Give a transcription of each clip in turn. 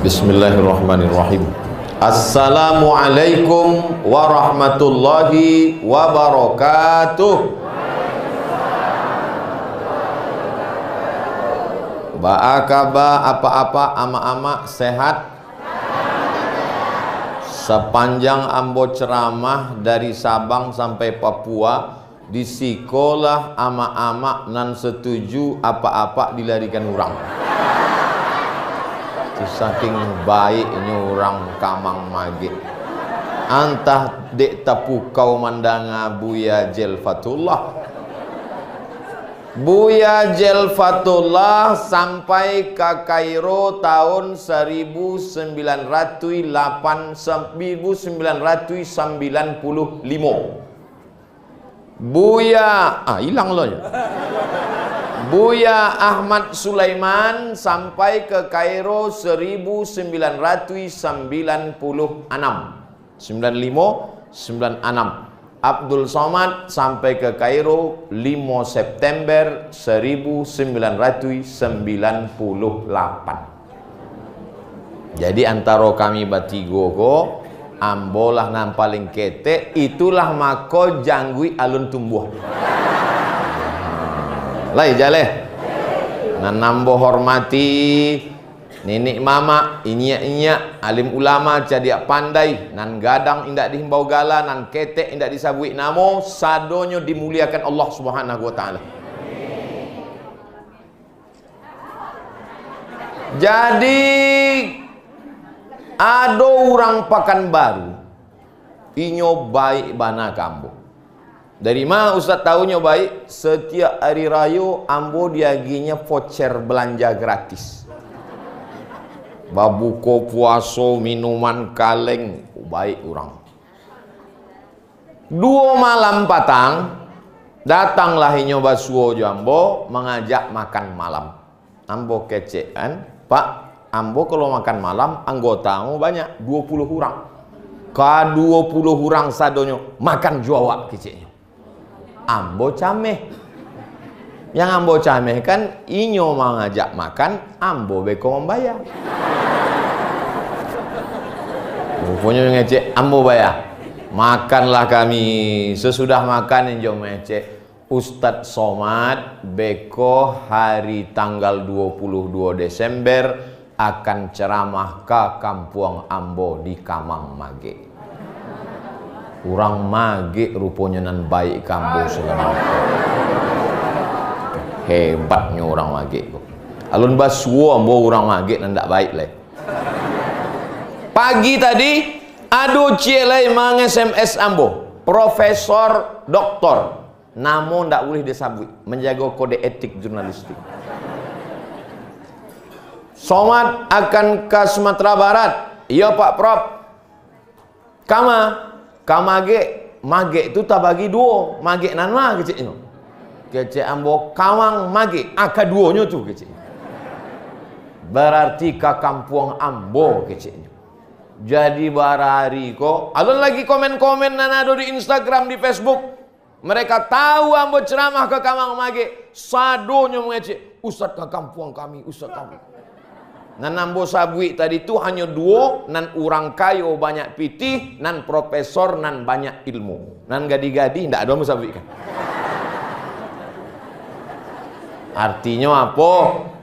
Bismillahirrahmanirrahim. Assalamualaikum warahmatullahi wabarakatuh. Ba'akaba apa-apa ama-ama sehat. Sepanjang ambo ceramah dari Sabang sampai Papua, di sekolah ama-ama nan setuju apa-apa dilarikan orang. Saking baiknya orang Kamang Mage. Antah dek tapu kau mandanga Buya Jelfatullah. Buya Jelfatullah sampai ke Kairo tahun 1995. Buya hilang loh ya. Buya Ahmad Sulaiman sampai ke Kairo 1996. 96. Abdul Somad sampai ke Kairo 5 September 1998. Jadi antara kami batigo ko ambolah nan paling kete, itulah mako janggui alun tumbuh. Lai jale nan nambo hormati nenek mama inya alim ulama jadi pandai nan gadang indak dihimbau gala nan ketek indak disabui namo sadonyo dimuliakan Allah Subhanahu wa taala. Jadi ada orang Pekanbaru inyo baik bana kambo. Dari mana Ustaz tahunya baik? Setiap hari raya ambo diaginya voucher belanja gratis. Babuko puaso minuman kaleng baik orang. 2 malam patang datanglah inyo basuo jambo mengajak makan malam. Ambo kecekan, Pak, ambo kalau makan malam anggotamu banyak 20 orang. Ka 20 orang sadonyo makan Jawa keceknya. Ambo cameh. Yang ambo cameh kan inyo mengajak makan, ambo beko membayar. Rupanya ngecek, ambo bayar. Makanlah kami. Sesudah makan inyo ngecek, Ustadz Somad beko hari tanggal 22 Desember akan ceramah ke kampung ambo di Kamang Mage. Orang Mage rupanya nan baik kambo selama. Hebatnya orang Mage kok. Alun basuo ambo orang Mage nan ndak baik leh. Pagi tadi ado cielai mang SMS ambo, profesor doktor. Namun ndak boleh disabui, menjaga kode etik jurnalistik. Somad akan ke Sumatera Barat. Iya Pak Prof. Kamage itu tak bagi 2. Mage nanma kecil ini. Kecil ambo Kamang Mage. Keduanya tu kecil. Berarti ke kampung ambo kecil ini. Jadi barari kok. Alun lagi komen-komen nanado di Instagram, di Facebook. Mereka tahu ambo ceramah ke Kamang Mage. Sadonya mengecek. Ustaz ke kampung kami, Ustaz kami. Nan ambo sabui tadi itu hanya 2, nan orang kayo banyak pitih, nan profesor nan banyak ilmu. Nan gadi-gadi ndak ada ambo sabui kan. Artinya apa?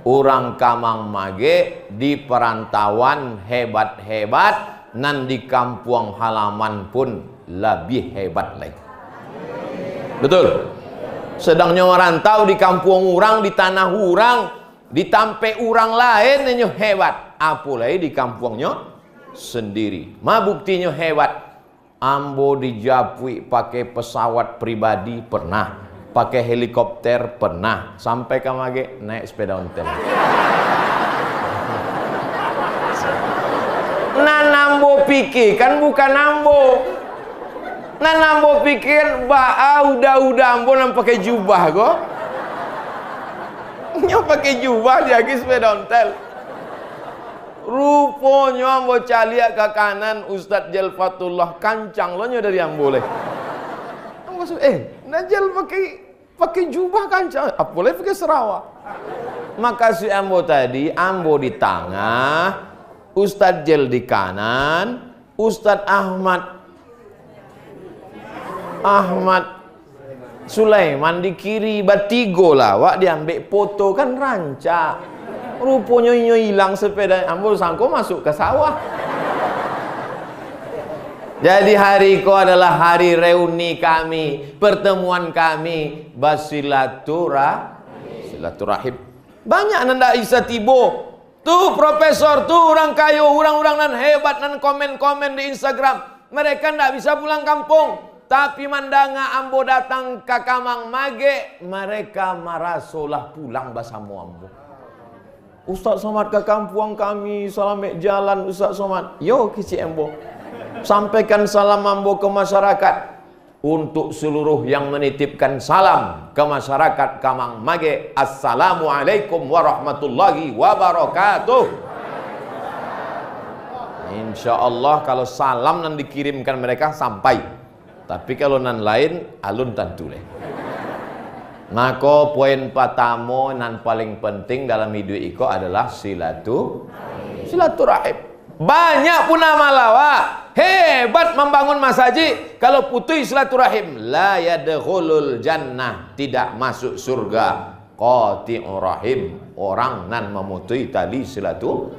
Orang Kamang Mage di perantauan hebat-hebat, nan di kampung halaman pun lebih hebat lagi. Betul? Sedangnya merantau di kampung orang, di tanah orang, ditampe orang lain nyo hebat, apalagi di kampungnya sendiri. Ma buktinya hebat. Ambo dijapui pakai pesawat pribadi pernah, pakai helikopter pernah, sampai ke Mage naik sepeda ontel. Nan ambo pikir kan bukan ambo. Nan ambo pikir udah ambo nan pakai jubah kok. Nyo pakai jubah dia lagi sepeda ontel. Rupanya ambo caliak ke kanan Ustadz Jelfatullah kancang lo nyo dari ambo leh. Ambo Najal pakai jubah kancang, boleh pakai Sarawak. Maka si ambo tadi ambo di tengah Ustadz Jel di kanan, Ustadz Ahmad Sulaiman di kiri, batigo lah wak diambil foto kan rancak. Rupanya hilang sepeda, ambil sangko masuk ke sawah. Jadi hari ko adalah hari reuni kami, pertemuan kami, silaturahim. Banyak nanda isa tibo. Tuh profesor, tuh orang kayu, orang-orang nan hebat nan komen-komen di Instagram. Mereka ndak bisa pulang kampung. Tapi mandanga ambo datang ke Kamang Mage, mereka marasolah pulang basamu ambo. Ustaz Somad ke kampung kami, salamek jalan Ustaz Somad. Yo kisi ambo. Sampaikan salam ambo ke masyarakat. Untuk seluruh yang menitipkan salam ke masyarakat Kamang Mage, Assalamualaikum warahmatullahi wabarakatuh. Insya Allah kalau salam yang dikirimkan mereka sampai. Tapi kalau nan lain alun tentu leh. Maka poin pertama nan paling penting dalam hidup iko adalah silaturahim. Banyak pun amalawak hebat membangun masjid, kalau putus silaturahim la yadkhulul jannah, tidak masuk surga. Qati'ur rahim, orang nan memutus tali silaturahim.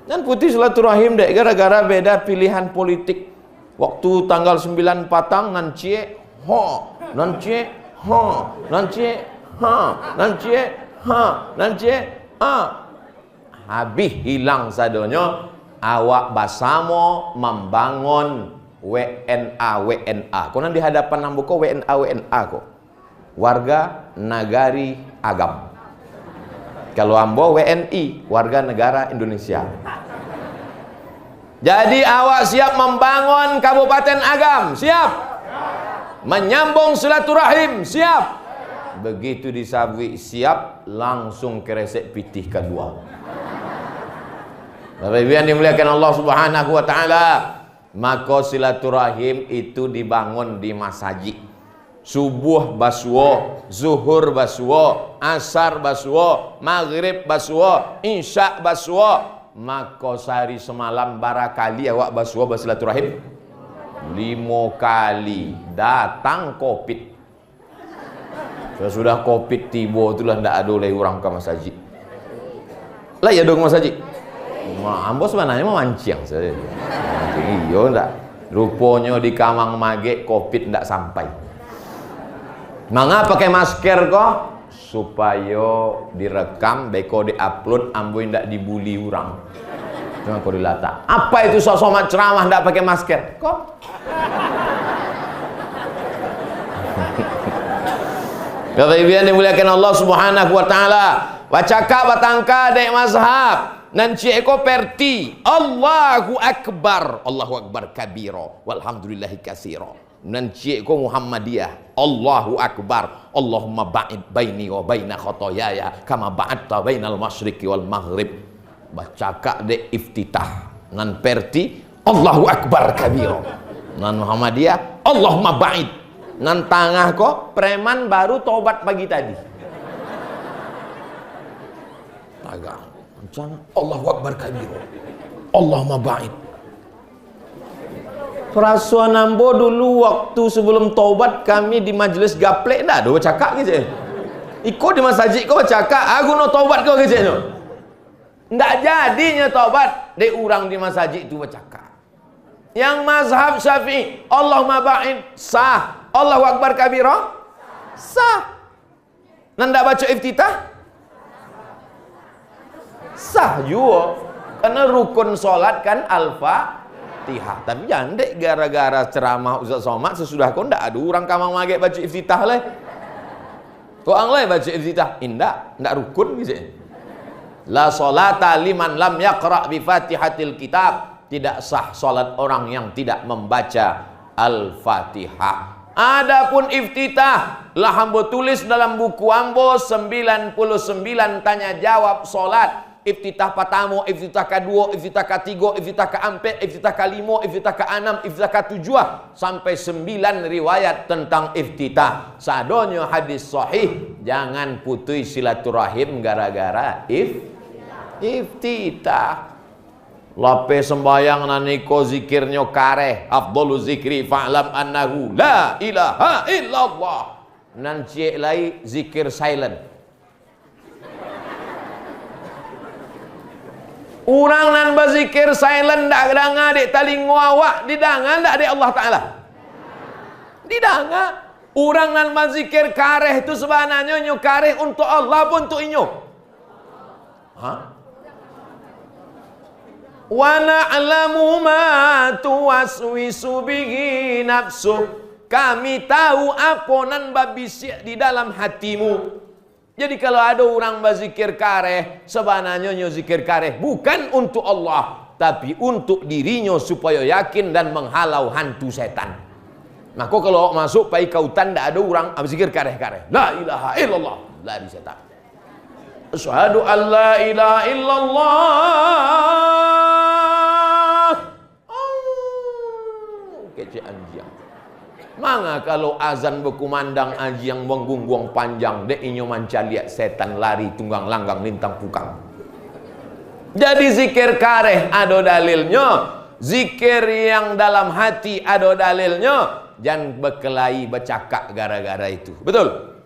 Dan putus silaturahim dek gara-gara beda pilihan politik. Waktu tanggal 9 Patang nan cie ho, nan cie ho, nan cie ha, nan cie ha, nan cie ha. Habis hilang sadonyo awak basamo membangun WNA. Kau nanti di hadapan nambuko WNA ko. Warga Nagari Agam. Kalau ambo WNI, warga negara Indonesia. Jadi awak siap membangun Kabupaten Agam? Siap. Menyambung silaturahim? Siap. Begitu disabui siap, langsung keresek pitih kedua. Bapak Ibu yang dimuliakan Allah Subhanahu wa taala, maka silaturahim itu dibangun di masjid. Subuh basuo, zuhur basuo, asar basuo, maghrib basuo, isya basuo. Maka sehari semalam barakali awak basuo bersilaturahim 5 kali. Datang Covid. Sudah Covid tiba itulah ndak ada oleh orang ke masjid. Lah ya dong masjid. Ambo sebenarnya mau mancing saja. Iya ndak. Rupanya di Kamang Mage Covid ndak sampai. Mangga pakai masker kok supaya direkam, beko diupload, ambo ndak dibully orang. Cuma kau dilata. Apa itu sok-sok ceramah ndak pakai masker? Kok? Bapak Ibu yang dimuliakan Allah Subhanahu wa taala, wacaka batangka dek mazhab nan eko perti Allahu akbar kabiro walhamdulillahi katsira. Nan eko Muhammadiyah Allahu akbar Allahumma ba'id baini wa baina khotoyaya kama ba'adta bainal masyriqi wal maghrib. Bacaka de iftitah nan perti Allahu akbar kabiro. Nan Muhammadiyah Allahumma ba'id. Nan tangah kok preman baru tobat pagi tadi. Tagang Allahu akbar kabiro Allahumma ba'id. Perasaan ambo dulu waktu sebelum taubat kami di majelis gaplek dah do cakap gitu. Ikut di masjid kau cakap aku no taubat kau gitu no. Ndak jadinya taubat de orang di masjid itu cakap. Yang mazhab Syafi'i Allahumma ba'id sah, Allahu akbar kabira sah. Ndak baca iftitah sah juga. Karena rukun solat kan Al-Fatihah. Tapi jangan dek gara-gara ceramah Ustaz Somad sesudah kau ndak ada orang Kamang Mage baca iftitah leh. Kau anglai baca iftitah ndak rukun gitu. La salata liman lam yaqra bi Fatihatil kitab. Tidak sah salat orang yang tidak membaca Al-Fatihah. Adapun iftitah lah ambo tulis dalam buku ambo 99 tanya jawab salat. Iftitah pertama, iftitah kedua, iftitah ketiga, iftitah keempat, iftitah kelima, iftitah keenam, iftitah ketujuh sampai 9 riwayat tentang iftitah. Sadonyo hadis sahih, jangan putus silaturahim gara-gara iftitah. Lape sembayang naniko zikirnya kareh. Afdalu zikri fa'lam annahu la ilaha illallah. Nan cik lai zikir silent. Orang nan berzikir silent dak danga dek talingo awak didangan dak dek Allah Taala. Didanga. Orang nan berzikir kareh itu sebenarnya nyo kareh untuk Allah pun untuk inyo. Ha? Wa na'lamu ma tuwaswisu bihi nafsu. Kami tahu apa nan babisik di dalam hatimu. Jadi kalau ada orang berzikir kareh, sebenarnya nyo zikir kareh bukan untuk Allah, tapi untuk dirinya supaya yakin dan menghalau hantu setan. Maka kalau masuk pai kautan tidak ada orang berzikir kareh-kareh. La ilaha illallah, lari setan. Asyhadu an la ilaha illallah. Kece anjing. Manga kalau azan berkumandang aji yang menggunggong panjang dek inyo manca lihat setan lari tunggang langgang lintang pukang. Jadi zikir kareh ada dalilnya, zikir yang dalam hati ada dalilnya. Jangan berkelahi bercakap gara-gara itu. Betul?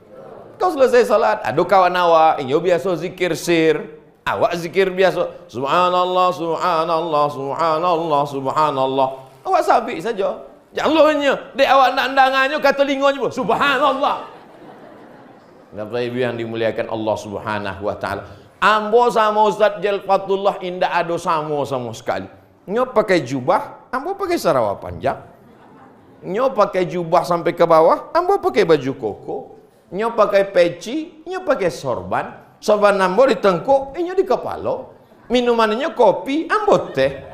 Kau selesai salat, ada kawan awak inyo biasa zikir sir, awak zikir biasa subhanallah subhanallah subhanallah subhanallah. Awak sabik saja. Jangannya, dek awak nak undangannya kata lingonya pun subhanallah. Bapak Ibu yang dimuliakan Allah Subhanahu wa taala. Ambo sama Ustaz Jalfatullah indah ada sama sekali. Nyo pakai jubah, ambo pakai sarawak panjang. Nyo pakai jubah sampai ke bawah, ambo pakai baju koko. Nyo pakai peci, nyo pakai sorban. Sorban ambo di tengkuk, nyo di kepala. Minumannya kopi, ambo teh.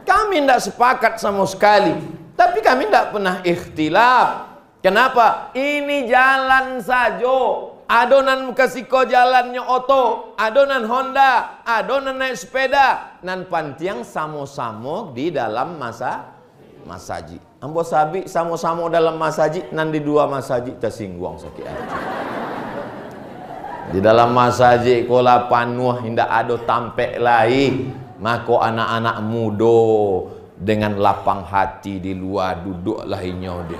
Kami tidak sepakat sama sekali. Tapi kami tidak pernah ikhtilaf. Kenapa? Ini jalan saja. Adonan kasiko jalannya oto. Adonan Honda. Adonan naik sepeda. Nan pantiang sama-sama di dalam masaji. Ambo sabi sama-sama dalam masaji. Nan di dua masaji tersinggung sakit hati. Di dalam masaji kola panuh tidak ada tampek lain. Maka anak-anak muda dengan lapang hati di luar duduklah inyo dia.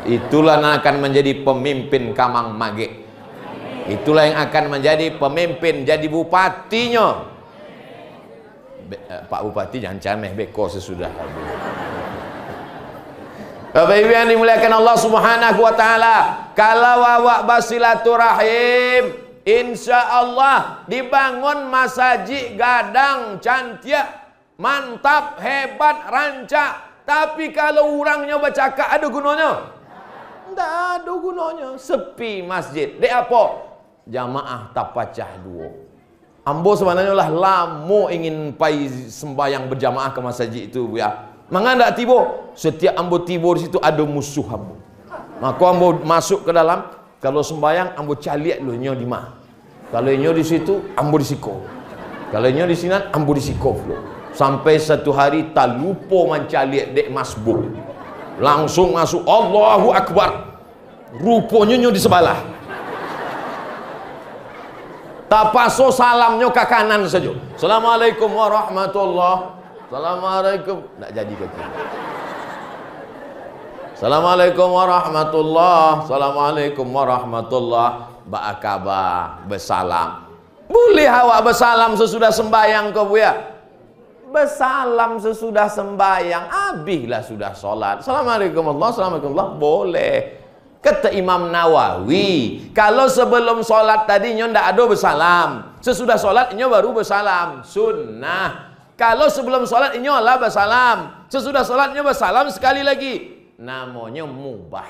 Itulah yang akan menjadi pemimpin Kamang Mage. Itulah yang akan menjadi pemimpin jadi bupatinya. Pak Bupati jangan cameh beko sesudah. Bapak Ibu yang dimuliakan Allah Subhanahu wa taala, kalau awak bersilaturahim insya Allah dibangun masjid gadang cantik, mantap, hebat, rancak. Tapi kalau orangnya bercakap ada gunanya? Tidak ada gunanya. Sepi masjid. Dek apa? Jamaah tak pecah dua. Ambo sebenarnya lah lama ingin pai sembahyang berjamaah ke masjid itu ya. Maka tidak tiba. Setiap ambo tiba di situ ada musuh ambo. Maka ambo masuk ke dalam. Kalau sembahyang ambo caliak lu nyo di mana. Kalau nyo di situ ambo disiko. Kalau nyo di sini ambo disiko lu. Sampai satu hari tak lupa mencaliak dek masbuk. Langsung masuk Allahu Akbar. Rupanya nyo di sebelah. Tak paso salamnya ke kanan saja. Assalamualaikum warahmatullah. Assalamualaikum. Tak jadi kaki. Assalamualaikum warahmatullah. Assalamualaikum warahmatullah. Ba'akabah bersalam. Boleh awak bersalam sesudah sembahyang ke buya? Bersalam sesudah sembahyang, habislah sudah solat. Assalamualaikum warahmatullahi wabarakatuh. Boleh. Kata Imam Nawawi, kalau sebelum solat tadi nyo ndak ada bersalam, sesudah solat nyo baru bersalam, sunnah. Kalau sebelum solat nyo lah bersalam, sesudah solat nyo bersalam sekali lagi, namanya mubah.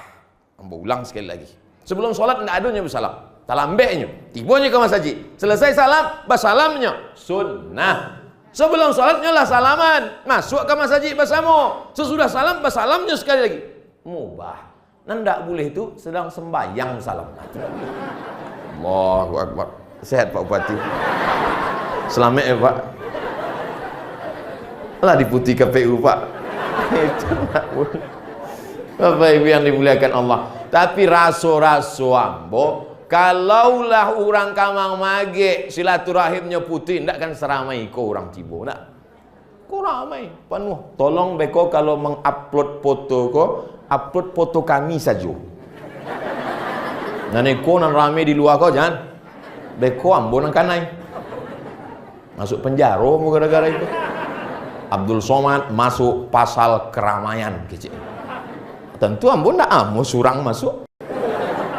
Ambo ulang sekali lagi. Sebelum solat ndak ada nyo bersalam, talambeknya, tibanya ke masjid, selesai salam, bersalamnya, sunnah. Sebelum sholatnya lah salaman, masuk ke masjid bersama. Sesudah salam, bersalamnya sekali lagi. Mubah. Ndak boleh itu sedang sembahyang salam. Allahu Akbar. Sehat Pak Bupati. Selamat ya Pak. Lah diputi KPU Pak. Itu tak boleh. Bapak Ibu yang dimuliakan Allah. Tapi raso-raso ambo Kalaulah orang Kamang Mage silaturahimnya putih, ndak kan seramai ko orang Cibo, ndak. Ko ramai, penuh. Tolong beko kalau mengupload foto ko, upload foto kami saja. Nane ko nan rame di luar ko jangan. Beko ambon kanai. Masuk penjara mu gara-gara itu. Abdul Somad masuk pasal keramaian kecil. Tentu ambon ndak amu surang masuk.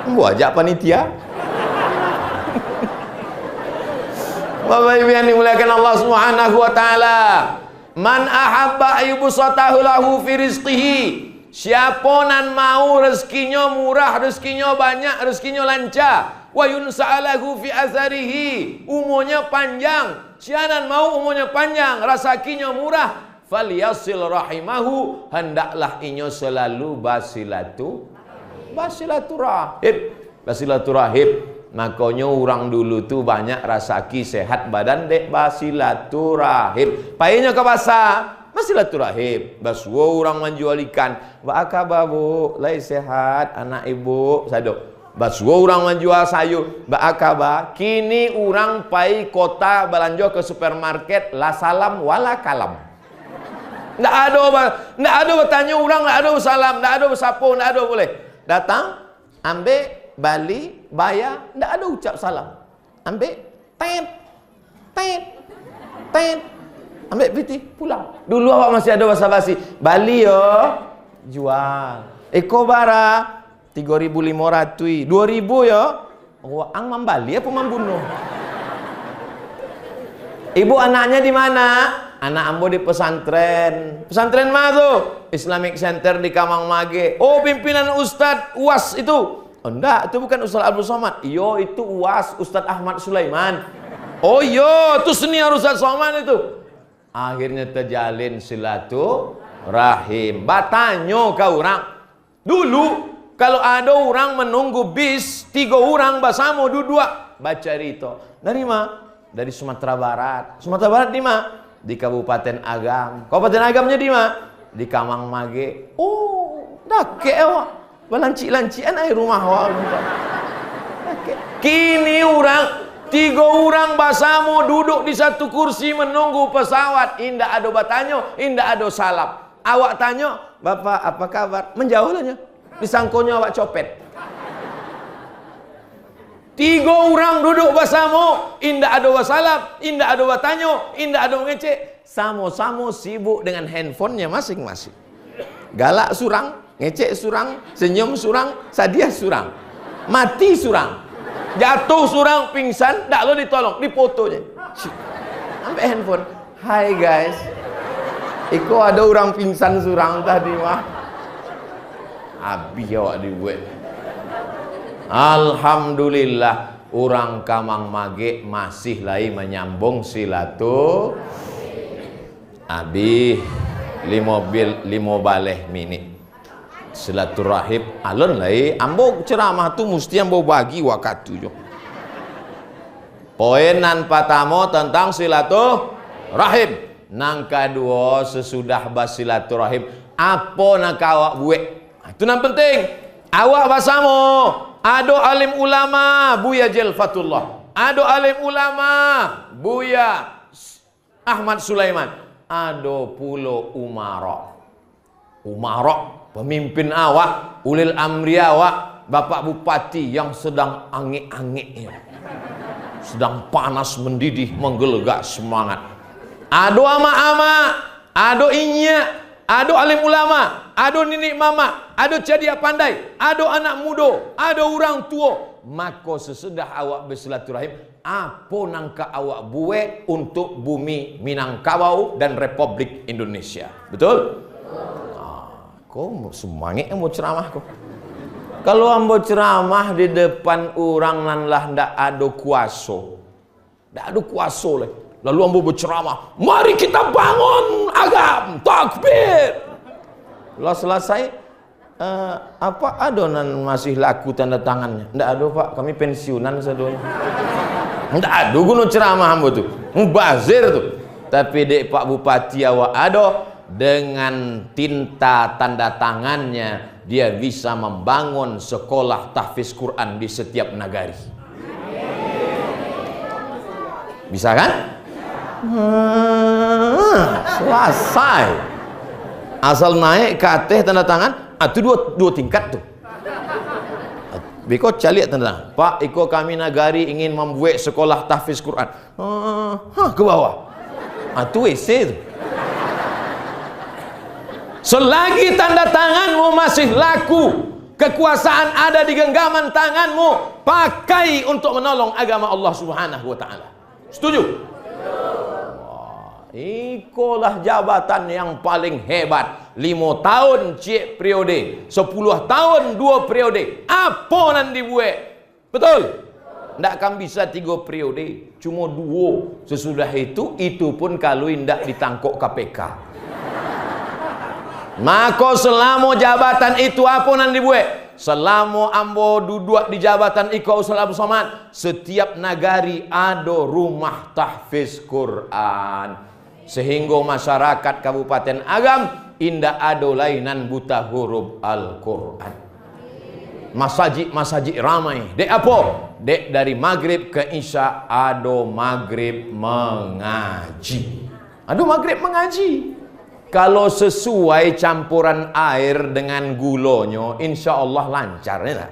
Ambo ajak panitia. Bapak Ibu yang dimuliakan Allah Subhanahu wa taala. Man ahabba ayyubsatahu lahu fi rizqihi. Siapa nan mau rezekinya murah, rezekinya banyak, rezekinya lancar, wa yunsa'alahu fi azarihi, umurnya panjang. Sianan mau umurnya panjang, rezekinya murah, falyasil rahimahu, hendaklah inyo selalu basilaturahim. Makanya orang dulu tuh banyak rasaki sehat badan dek basilaturahim. Payahnya ke pasar basilaturahim. Baswo orang menjual ikan. Ba'akaba bu, lai sehat anak ibu. Sado. Baswo orang menjual sayur. Ba'akaba. Kini orang pai kota belanja ke supermarket la salam wala kalam. Ndak ada bertanya orang, ndak ada salam, ndak ada bersapu, ndak ada boleh. Datang, ambil Bali, bayar, ndak ada ucap salam. Ambil, tet, ambil piti, pulang. Dulu awak masih ada basa-basi. Bali yo, jual. Eko bara, 3.500, 2.000 yo. Awak ang membali apa membunuh? Ibu anaknya di mana? Anak ambo di pesantren. Pesantren mana tuh? Islamic Center di Kamang Mage. Oh, pimpinan Ustadz UAS itu. Oh, enggak, itu bukan Ustadz Abdul Somad. Iyo, itu UAS Ustadz Ahmad Sulaiman. Oh iyo, itu senior Ustadz Somad itu. Akhirnya terjalin silaturahim. Batanyo ke orang. Dulu, kalau ada orang menunggu bis, 3 orang bersama dua baca rito. Dari mana? Dari Sumatera Barat. Sumatera Barat di mana? Di Kabupaten Agam. Kabupaten Agamnya di mana? Di Kamang Mage. Oh, dah ke awak. Belanci-lancian air rumah awak. Kini orang 3 orang bersama duduk di satu kursi menunggu pesawat. Indah ada bertanya, indah ada salam. Awak tanya, Bapak apa kabar? Menjauh lahnya. Disangkonya awak copet. 3 orang duduk bersama, indah ada wasalam, indah ada bertanya, indah ada mengecek. Sama-sama sibuk dengan handphonenya masing-masing. Galak surang, ngecek surang, senyum surang, sadiah surang, mati surang, jatuh surang, pingsan, tak lo ditolong, difotonya. Sampai handphone. Hai guys, Iko ada orang pingsan surang tadi mah. Habis awak dibuat. Alhamdulillah orang Kamang Mage masih lagi menyambung silaturahim. Abi 5 baleh minit silaturahim alon lagi. Ambo ceramah tu mesti ambo bagi waktu jo. Poin nan pertama tentang silaturahim. Nang kedua sesudah basilaturahim apa nak awak buat? Itu yang penting. Awak bersama ada alim ulama Buya Jelfatullah, ada alim ulama Buya Ahmad Sulaiman, ada pula Umarok pemimpin awak, ulil amri awak, bapak bupati yang sedang angik-angiknya, sedang panas mendidih menggelegak semangat. Ada ama-ama, ada inya, ada alim ulama, ada nenek mama, ada cedia pandai, ada anak muda, ada orang tua. Maka sesudah awak bersilaturahim, apa nangka awak buat untuk bumi Minangkabau dan Republik Indonesia? Betul? Kau semangat mau ceramah kau. Kalau ambo ceramah di depan orang nan lah ndak ada kuasa, ndak ada kuasa lah. Lalu ambo berceramah, mari kita bangun agam, takbir. Lalu selesai, apa adonan masih laku tanda tangannya? Ndak ada pak, kami pensiunan sedonya. Ndak ada guna ceramah ambo tu, mubazir tu. Tapi dek Pak Bupati awak ada dengan tinta tanda tangannya dia bisa membangun sekolah tahfiz Quran di setiap negari. Bisa kan? Selesai. Asal naik ke atas tanda tangan, itu dua tingkat tuh. Biko calik tanda tangan. Pak, iko kami nagari ingin membuat sekolah tahfiz Quran. Ke bawah. Itu WC tuh. Selagi tanda tanganmu masih laku, kekuasaan ada di genggaman tanganmu, pakai untuk menolong agama Allah Subhanahu wa taala. Setuju? Ikolah jabatan yang paling hebat. 5 tahun cik periode, 10 tahun 2 periode. Apa nan dibuat? Betul? Tidak akan bisa 3 periode, cuma 2. Sesudah itu pun kalau tidak ditangkap KPK. Maka selama jabatan itu apa nan dibuat? Selama ambo duduk di jabatan Iko Ustaz Abdul Somad, setiap nagari ada rumah tahfiz Quran. Sehingga masyarakat Kabupaten Agam indah ada lainan buta huruf Al-Quran. Masajid ramai. Dek apa? Dek dari maghrib ke isya ada maghrib mengaji. Ada maghrib mengaji. Kalau sesuai campuran air dengan gulanya, insya Allah lancar, ya tak?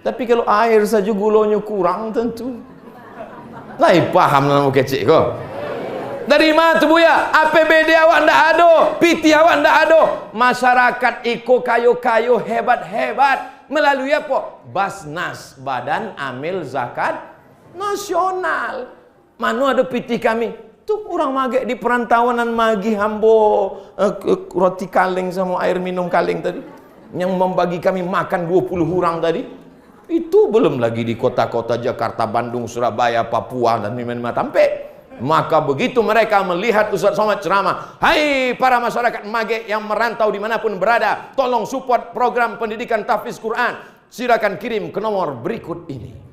Tapi kalau air saja gulanya kurang tentu. Lai paham nama kecik kok. Dari mana tu Buya? APBD awak ndak ada, PT awak ndak ada. Masyarakat iko kayu-kayu hebat-hebat melalui apa? Basnas, Badan Amil Zakat Nasional. Mana ada PT kami? Tuh orang magek di perantauan magi hambo roti kaleng sama air minum kaleng tadi, yang membagi kami makan 20 orang tadi. Itu belum lagi di kota-kota Jakarta, Bandung, Surabaya, Papua dan Myanmar tampe. Maka begitu mereka melihat Ustaz Somad ceramah, hai para masyarakat magek yang merantau dimanapun berada, tolong support program pendidikan tahfiz Quran. Silakan kirim ke nomor berikut ini.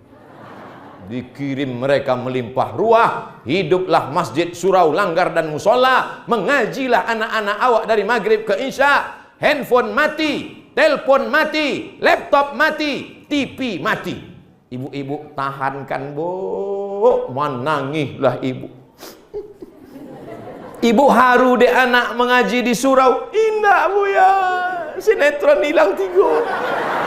Dikirim mereka melimpah ruah. Hiduplah masjid, surau, langgar dan musola. Mengajilah anak-anak awak dari maghrib ke isya. Handphone mati, telepon mati, laptop mati, TV mati. Ibu-ibu tahankan bu, menangihlah ibu. Ibu haru dek anak mengaji di surau. Indah bu ya, sinetron hilang 3.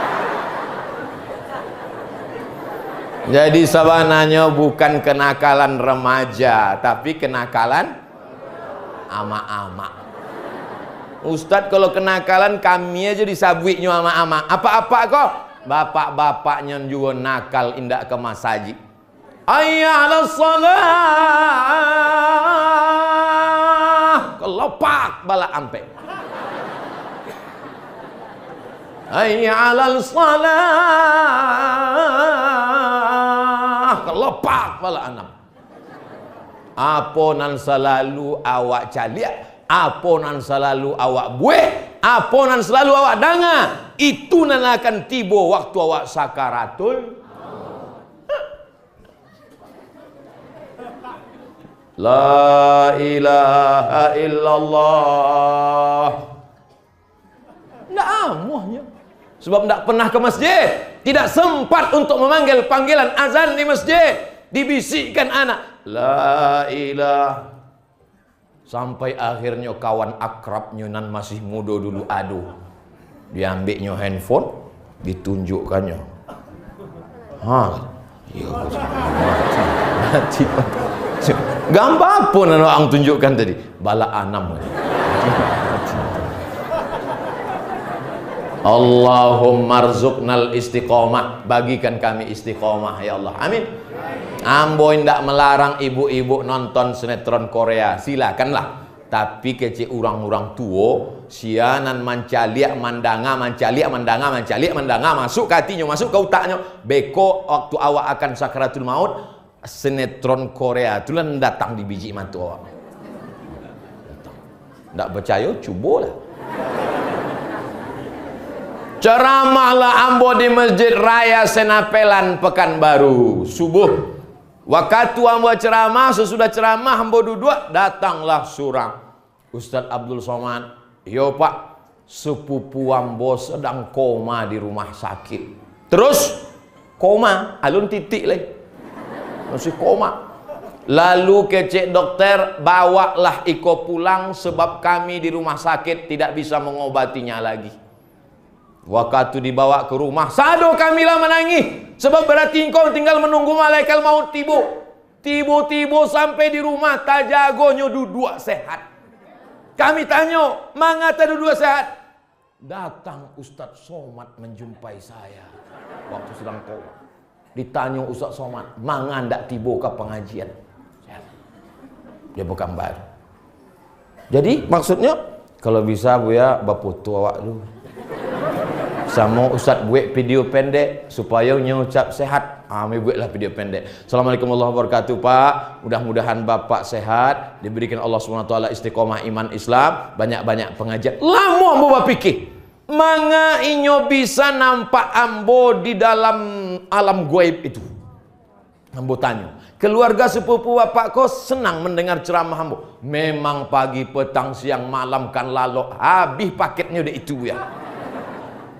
Jadi sebenarnya bukan kenakalan remaja, tapi kenakalan ama-ama. Ustadz kalau kenakalan kami aja disabuiknya ama-ama. Apa-apa kok? Bapak-bapaknya juga nakal indak ke masjid. Hayya 'alas shalah. Kelopak bala ampe. Hayya 'alal shalah. Kelopak pala anak. Apa nan selalu awak caliak, apa nan selalu awak bueh, apa nan selalu awak danga, itu nan akan tiba waktu awak sakaratul. La ilaha illallah. Nggak amuhnya. Sebab tidak pernah ke masjid, tidak sempat untuk memanggil panggilan azan di masjid, dibisikkan anak la ilah, sampai akhirnya kawan akrabnya nan masih muda dulu, aduh, diambilnya handphone, ditunjukkannya, ya mati, gambar apa nan orang tunjukkan tadi, bala anam. Allahumma rzuqnal istiqomah, bagikan kami istiqomah ya Allah, amin. Ambo ndak melarang ibu-ibu nonton sinetron Korea, silakanlah. Tapi kecil orang-orang tua sianan mancaliak mandanga masuk ke hatinya, masuk ke otaknya. Beko waktu awak akan sakaratul maut, sinetron Korea itulah datang di biji mata awak. Ndak percaya, cubalah. Ceramahlah ambo di Masjid Raya Senapelan Pekanbaru subuh. Waktu ambo ceramah, sesudah ceramah ambo duduk, datanglah surang Ustaz Abdul Somad. Yo Pak, sepupu ambo sedang koma di rumah sakit. Terus koma, alun titik lagi. Masih koma. Lalu kecek dokter, bawalah Iko pulang sebab kami di rumah sakit tidak bisa mengobatinya lagi. Waktu dibawa ke rumah, sado kamilah menangis sebab berarti engkau tinggal menunggu malaikat maut tiba. Tiba-tiba sampai di rumah tak jagonya dua sehat. Kami tanya, mangata dua sehat? Datang Ustadz Somad menjumpai saya waktu sedang koma. Ditanya Ustadz Somad, manga ndak tiba ke pengajian? Dia bukan baru. Jadi maksudnya kalau bisa Buya baputu awak dulu. Sama Ustaz buat video pendek supaya ucap sehat. Kami buatlah video pendek. Assalamualaikum warahmatullahi wabarakatuh, Pak. Mudah-mudahan Bapak sehat, diberikan Allah SWT istiqomah iman Islam, banyak-banyak pengajian. Lama ambo berpikir, manga inyo bisa nampak ambo di dalam alam gaib itu. Ambo tanya, keluarga sepupu Bapak kau senang mendengar ceramah ambo. Memang pagi, petang, siang, malam kan lalu habis paketnya udah itu ya.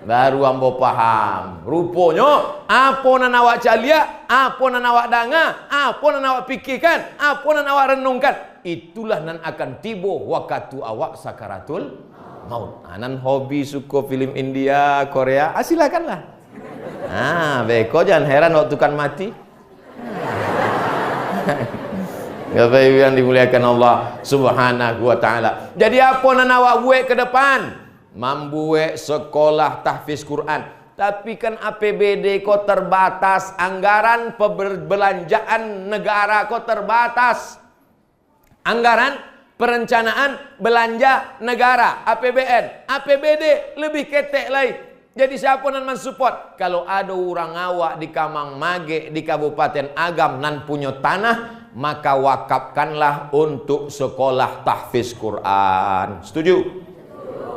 Baru ambo paham. Rupanya apa nan awak calia, apa nan awak danga, apa nan awak pikirkan, apa nan awak renungkan, itulah nan akan tiba waktu awak sakaratul maut. Nan hobi suka film India, Korea, silakanlah. Beko jangan heran waktu kan mati. Bapak Ibu yang dimuliakan Allah Subhanahu wa taala. Jadi apa nan awak buat ke depan? Membuat sekolah tahfiz Quran, tapi kan APBD kok terbatas, anggaran perbelanjaan negara kok terbatas, anggaran perencanaan belanja negara APBN, APBD lebih ketek lagi. Jadi siapa nan mensupport? Kalau ada orang awak di Kamang Mage di Kabupaten Agam nan punya tanah, maka wakafkanlah untuk sekolah tahfiz Quran. Setuju?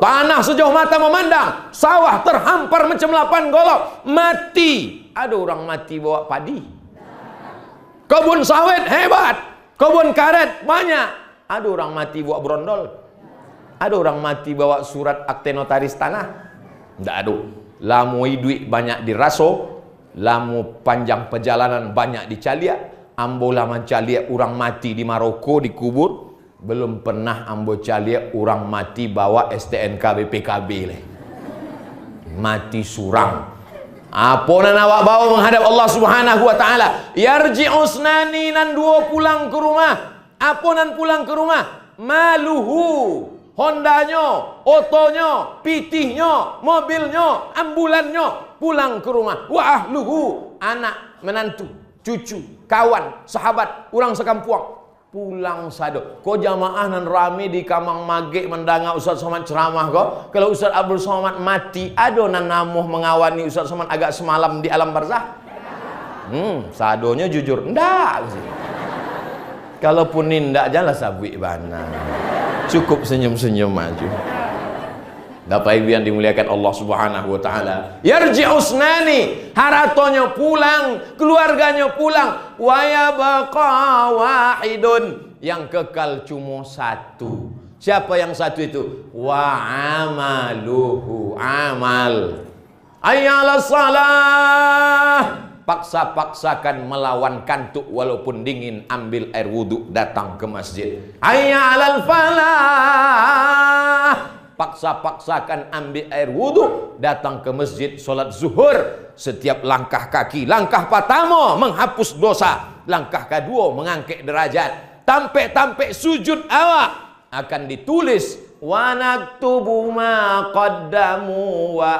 Tanah sejauh mata memandang, sawah terhampar macam 8 golok, mati. Ada orang mati bawa padi. Kebun sawit hebat, kebun karet banyak. Ada orang mati bawa brondol. Ada orang mati bawa surat akte notaris tanah. Tidak ada. Lamu duit banyak diraso, lamu panjang perjalanan banyak dicalia. Ambo lama calia orang mati di Maroko dikubur. Belum pernah ambo calia orang mati bawa STNK BPKB leh. Mati surang. Apa nan awak bawa menghadap Allah Subhanahu wa taala? Yarji'usnani nan dua pulang ke rumah. Apa nan pulang ke rumah? Maluhu, Hondanya, otonya, pitihnya, mobilnya, ambulannya pulang ke rumah. Wa ahluhu, anak, menantu, cucu, kawan, sahabat, orang sekampuang pulang sado. Kau jamaah nan rame di Kamang Mage mendanga Ustaz Somad ceramah kau. Kalau Ustaz Abdul Somad mati, ada nan namuh mengawani Ustaz Somad agak semalam di alam barzah. Sadonya jujur, ndak sih. Kalaupun nindak janganlah sabui bana. Cukup senyum-senyum maju. Bapak Ibu yang dimuliakan Allah Subhanahu wa taala. Yarji'usnani, haratonya pulang, keluarganya pulang. Wa yabqa wahidun, yang kekal cuma satu. Siapa yang satu itu? Wa amaluhu, amal. Ayyala salah. Paksa-paksakan melawan kantuk walaupun dingin, ambil air wudhu, datang ke masjid. Ayyalal falah. Paksa-paksakan ambil air wudhu, datang ke masjid, solat zuhur. Setiap langkah kaki, langkah pertama menghapus dosa, langkah kedua mengangkat derajat. Tampe-tampe sujud awak akan ditulis wa naktubu ma qaddamu wa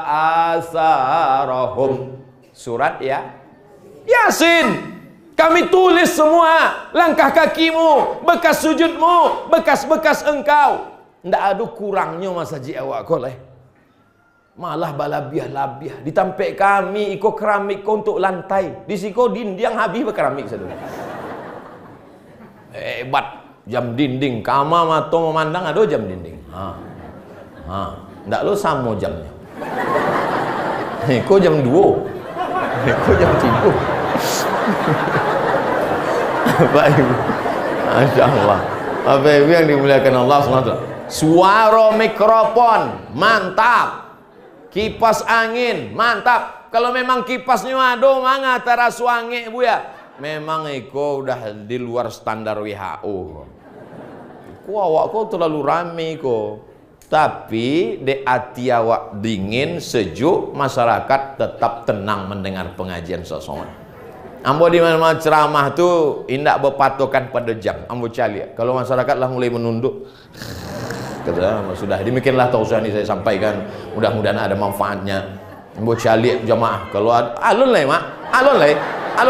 asarahum. Surat ya Yasin. Kami tulis semua langkah kakimu, bekas sujudmu, bekas-bekas engkau. Tidak ada kurangnya masa awak kau lah. Malah balabiah-labiah. Ditampek kami ikut keramik kau untuk lantai. Di siko dinding habis berkeramik saudara. Hebat. Jam dinding. Kama mato memandang ada jam dinding. Tidak lo sama jamnya. Kau jam 2. Kau jam 3. Baik. Masya Allah. Bapak Ibu yang dimuliakan Allah SWT. Suara mikrofon, mantap. Kipas angin, mantap. Kalau memang kipasnya ada, manga tara suange bu ya. Memang iko udah di luar standar WHO. Ku awak kau terlalu rame ko. Tapi de hati awak dingin, sejuk, masyarakat tetap tenang mendengar pengajian sosok. Ambo di mana ceramah tu indak berpatokan pada jam. Ambo cari. Kalau masyarakat lah mulai menunduk. Kata, sudah demikianlah tausiah ini saya sampaikan. Mudah-mudahan ada manfaatnya. Ambo cari jamaah. Kalau ada alun lah mak, alun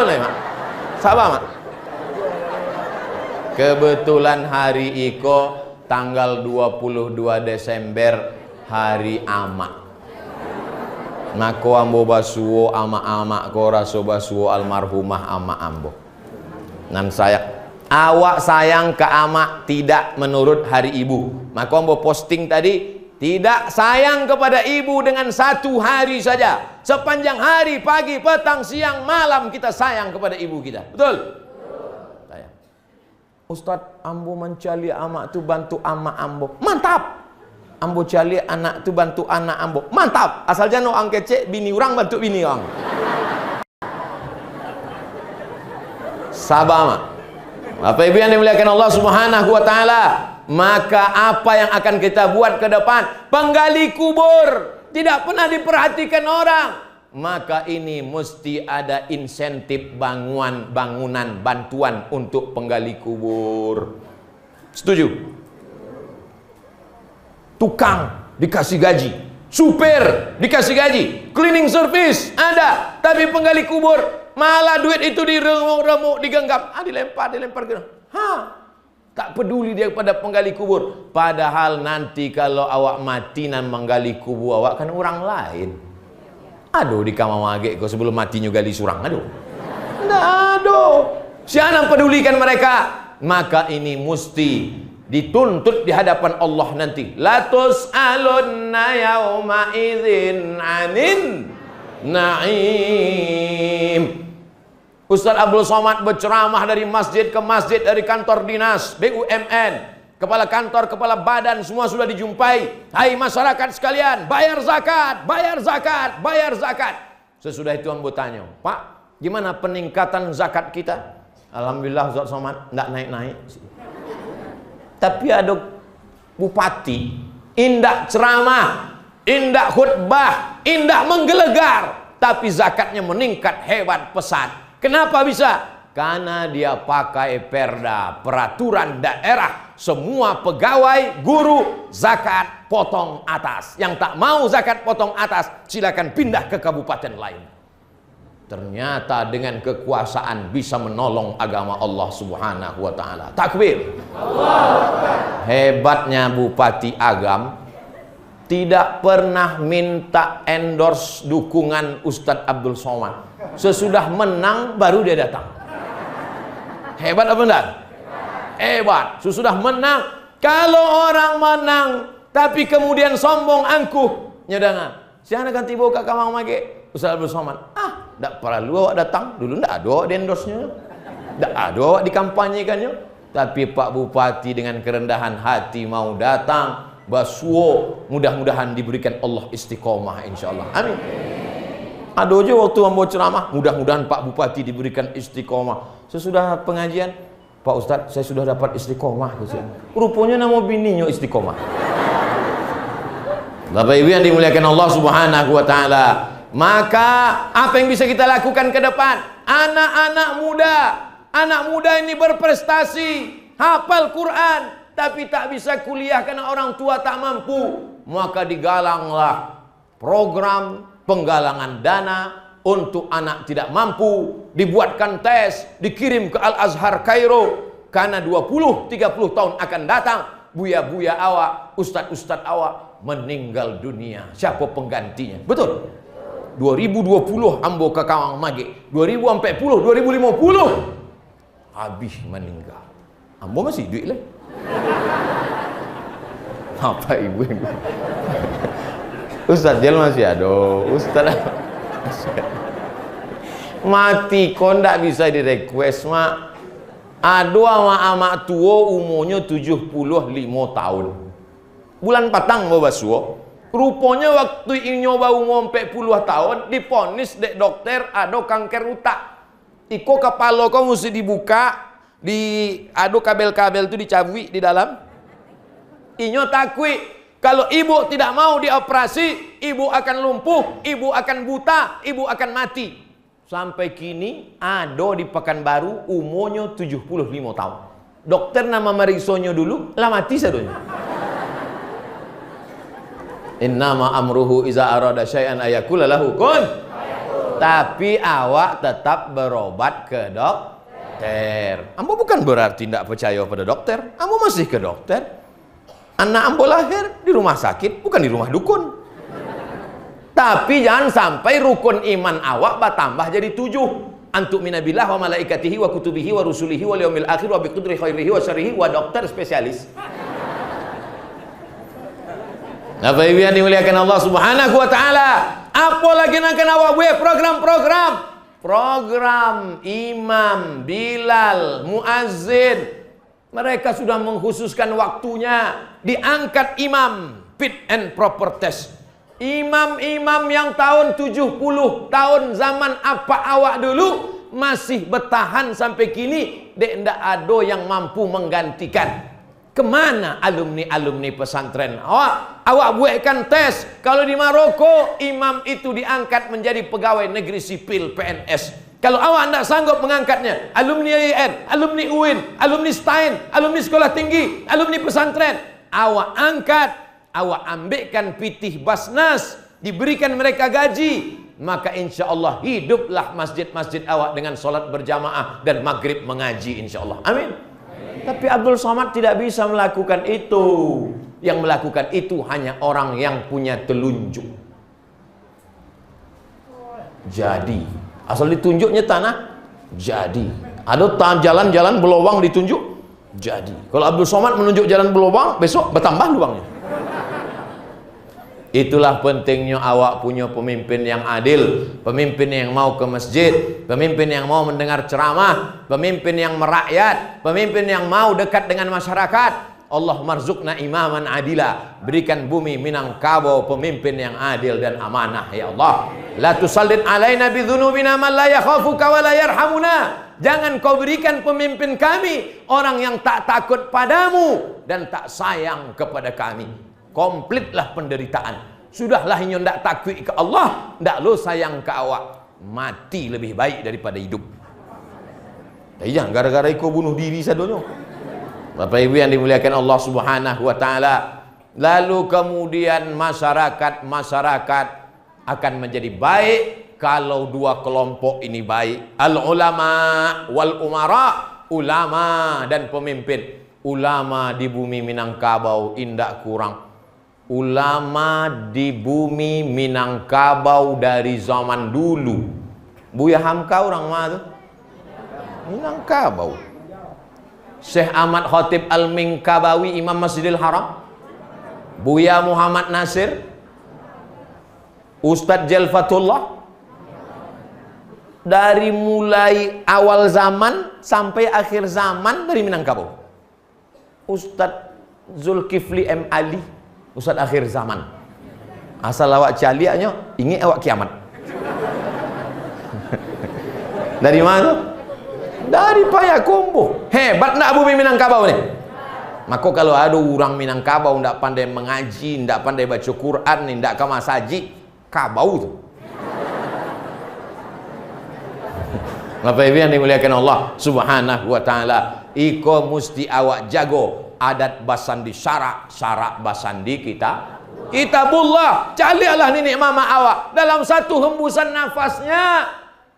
lah mak. Sabar mak. Kebetulan hari iko tanggal 22 Desember hari amak. Nako ambo basuo ama-ama ko raso basuo almarhumah ama ambo. Nan saya awak sayang ke ama tidak menurut hari ibu. Maka ambo posting tadi tidak sayang kepada ibu dengan satu hari saja. Sepanjang hari, pagi, petang, siang, malam kita sayang kepada ibu kita. Betul? Ustadz, ambo mencari amak tu bantu amak ambo. Mantap. Ambo cari anak tu bantu anak ambo. Mantap. Asal jangan orang kecek, bini orang bantu bini orang. Sabar mak. Bapak Ibu yang dimuliakan Allah Subhanahu wa taala, maka apa yang akan kita buat ke depan? Penggali kubur tidak pernah diperhatikan orang. Maka ini mesti ada insentif bangunan bantuan untuk penggali kubur. Setuju? Tukang dikasih gaji, supir dikasih gaji, cleaning service ada, tapi penggali kubur malah duit itu diremuk-remuk, digenggam, dilempar gitu. Tak peduli dia pada penggali kubur. Padahal nanti kalau awak mati dan menggali kubur awak kan orang lain. Aduh di kamar magek kau sebelum matinya gali surang. Aduh. Nggak aduh. Siapa pedulikan mereka? Maka ini mesti dituntut di hadapan Allah nanti. La tus'alunna yauma idzin 'anin na'im. Ustaz Abdul Somad berceramah dari masjid ke masjid, dari kantor dinas, BUMN, kepala kantor, kepala badan, semua sudah dijumpai. Hai masyarakat sekalian, bayar zakat, bayar zakat, bayar zakat. Sesudah itu ambo tanya, Pak, gimana peningkatan zakat kita? Alhamdulillah Ustaz Somad, enggak naik-naik. Tapi ada bupati, indak ceramah, indak khutbah, indak menggelegar, tapi zakatnya meningkat hebat pesat. Kenapa bisa? Karena dia pakai perda, peraturan daerah. Semua pegawai, guru, zakat potong atas. Yang tak mau zakat potong atas, silakan pindah ke kabupaten lain. Ternyata dengan kekuasaan bisa menolong agama Allah Subhanahu wa taala. Takbir. Hebatnya Bupati Agam tidak pernah minta endorse dukungan Ustadz Abdul Somad. Sesudah menang baru dia datang. Hebat apa enggak? Hebat. Sesudah menang. Kalau orang menang tapi kemudian sombong angkuh, nyedangan. Siapa ganti bawa ke kamar mage? Ustaz Abdul Somad. Enggak perlu awak datang. Dulu enggak ada awak di endorse-nya. Enggak ada awak dikampanyekannya. Tapi Pak Bupati dengan kerendahan hati mau datang. Basuo, mudah-mudahan diberikan Allah istiqomah insyaallah. Amin. Ada aja waktu ambo ceramah, mudah-mudahan Pak Bupati diberikan istiqomah. Sesudah pengajian, Pak Ustadz, saya sudah dapat istiqomah. Rupanya nama bininya istiqomah. Bapak Ibu yang dimuliakan Allah Subhanahu wa taala, maka apa yang bisa kita lakukan ke depan? Anak muda ini berprestasi, hafal Quran, tapi tak bisa kuliah karena orang tua tak mampu. Maka digalanglah program penggalangan dana untuk anak tidak mampu, dibuatkan tes, dikirim ke Al-Azhar Kairo, karena 20-30 tahun akan datang buya-buya awak, ustadz-ustadz awak meninggal dunia. Siapa penggantinya? Betul. 2020 ambo ke Kawang Mage, 2040, 2050 habis meninggal. Ambo masih duit lah. Apa ibu ini? Ustadz dia masih ada. Ustadz mati kok ndak bisa di request mak. Ada ama tua umurnya 75 tahun. bulan patang mau basuh. Rupanya waktu ini nyoba umum 40 tahun diponis dek dokter ada kanker utak. Iko kepala kau mesti dibuka, ada kabel-kabel itu dicabui di dalam. Inyo takui kalau ibu tidak mau dioperasi, ibu akan lumpuh, ibu akan buta, ibu akan mati. Sampai kini ada di Pekanbaru umurnya 75 tahun. Dokter nama meriksonya dulu, lah mati sadonya. Innama amruhu iza arada syai'an ayakula lahu kun. Tapi awak tetap berobat ke dokter. Ambo bukan berarti tidak percaya pada dokter. Ambo masih ke dokter. Anak ambo lahir di rumah sakit, bukan di rumah dukun. Tapi jangan sampai rukun iman awak bertambah jadi 7. Antuk minabillah wa malaikatihi wa kutubihi wa rusulihi wa yaumil akhir wa biqadri khairihi wa syarrihi wa dokter spesialis. Apa yang dimuliakan Allah Subhanahu wa taala? Apa lagi nak kena awak buat program imam, Bilal, muazzin. Mereka sudah mengkhususkan waktunya, diangkat imam fit and proper test. Imam-imam yang tahun 70 tahun zaman apa awak dulu masih bertahan sampai kini, dek ndak ada yang mampu menggantikan. Kemana alumni-alumni pesantren? Awak buatkan tes. Kalau di Maroko, imam itu diangkat menjadi pegawai negeri sipil PNS. Kalau awak tidak sanggup mengangkatnya, alumni IAIN, alumni UIN, alumni STAIN, alumni sekolah tinggi, alumni pesantren, awak angkat, awak ambilkan pitih Basnas, diberikan mereka gaji, maka insya Allah hiduplah masjid-masjid awak dengan solat berjamaah dan maghrib mengaji insya Allah. Amin. Tapi Abdul Somad tidak bisa melakukan itu. Yang melakukan itu hanya orang yang punya telunjuk. Jadi, asal ditunjuknya tanah, jadi. Ada jalan-jalan berlubang ditunjuk, jadi. Kalau Abdul Somad menunjuk jalan berlubang, besok bertambah lubangnya. Itulah pentingnya awak punya pemimpin yang adil, pemimpin yang mau ke masjid, pemimpin yang mau mendengar ceramah, pemimpin yang merakyat, pemimpin yang mau dekat dengan masyarakat. Allah marzukna imaman adila, berikan bumi Minangkabau pemimpin yang adil dan amanah ya Allah. La tusallid alaina bidzunubina man la yakhafuka wa la yarhamuna. Jangan kau berikan pemimpin kami orang yang tak takut padamu dan tak sayang kepada kami. Komplitlah penderitaan. Sudahlah inyo ndak takut ke Allah, ndak lo sayang ke awak. Mati lebih baik daripada hidup. Jangan gara-gara ikut bunuh diri sadonyo. Bapak Ibu yang dimuliakan Allah Subhanahu wa taala. Lalu kemudian masyarakat akan menjadi baik kalau dua kelompok ini baik. Al ulama wal umara, ulama dan pemimpin. Ulama di bumi Minangkabau indak kurang. Ulama di bumi Minangkabau dari zaman dulu. Buya Hamka orang mana tu? Minangkabau. Syekh Ahmad Khatib Al-Minkabawi Imam Masjidil Haram. Buya Muhammad Nasir. Ustadz Jalfatullah. Dari mulai awal zaman sampai akhir zaman dari Minangkabau. Ustadz Zulkifli M. Ali. Ustadz akhir zaman. Asal awak caliaknya ingin awak kiamat. Dari mana? Dari Payakumbuh. Hebat nak bumi Minangkabau ni. Maka kalau ada orang Minangkabau ndak pandai mengaji, ndak pandai baca Quran, ndak ke masjid, kabau tu. Bapak Ibu yang dimuliakan Allah Subhanahu wa taala, iko musti awak jago adat basandi syarak basandi kitabullah. Calialah nenek mama awak dalam satu hembusan nafasnya,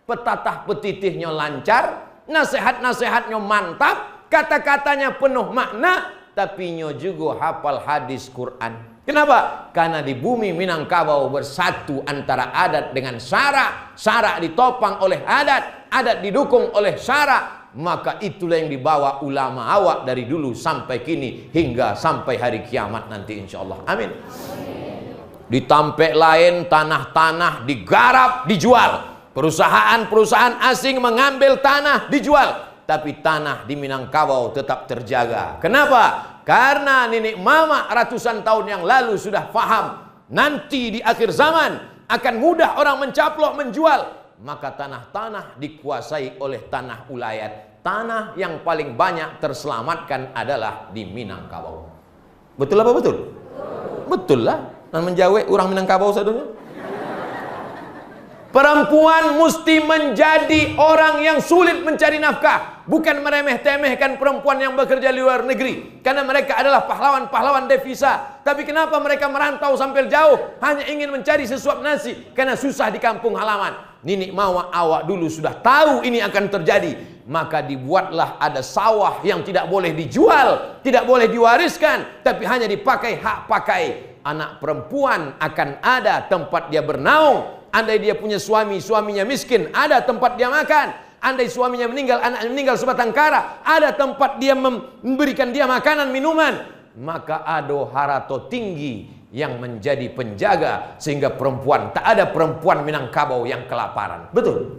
petatah petitihnya lancar, nasihat-nasihatnya mantap, kata-katanya penuh makna, tapi nyo juga hafal hadis Quran. Kenapa? Karena di bumi Minangkabau bersatu antara adat dengan syarak, syarak ditopang oleh adat, adat didukung oleh syarak. Maka itulah yang dibawa ulama awak dari dulu sampai kini hingga sampai hari kiamat nanti insyaallah. Amin. Di tampek lain tanah-tanah digarap, dijual. Perusahaan-perusahaan asing mengambil tanah, dijual. Tapi tanah di Minangkabau tetap terjaga. Kenapa? Karena nenek mama ratusan tahun yang lalu sudah paham nanti di akhir zaman akan mudah orang mencaplok, menjual, maka tanah-tanah dikuasai oleh tanah ulayat. Tanah yang paling banyak terselamatkan adalah di Minangkabau. Betul apa betul? Betul lah. Dan menjawab orang Minangkabau sadunya. Perempuan mesti menjadi orang yang sulit mencari nafkah. Bukan meremeh-temehkan perempuan yang bekerja di luar negeri. Karena mereka adalah pahlawan-pahlawan devisa. Tapi kenapa mereka merantau sampai jauh? Hanya ingin mencari sesuap nasi. Karena susah di kampung halaman. Nenek mawa awak dulu sudah tahu ini akan terjadi. Maka dibuatlah ada sawah yang tidak boleh dijual. Tidak boleh diwariskan. Tapi hanya dipakai hak pakai. Anak perempuan akan ada tempat dia bernaung. Andai dia punya suami, suaminya miskin, ada tempat dia makan. Andai suaminya meninggal, anaknya meninggal sebatang kara, ada tempat dia memberikan dia makanan, minuman. Maka ado harato tinggi yang menjadi penjaga, sehingga perempuan, tak ada perempuan Minangkabau yang kelaparan. Betul?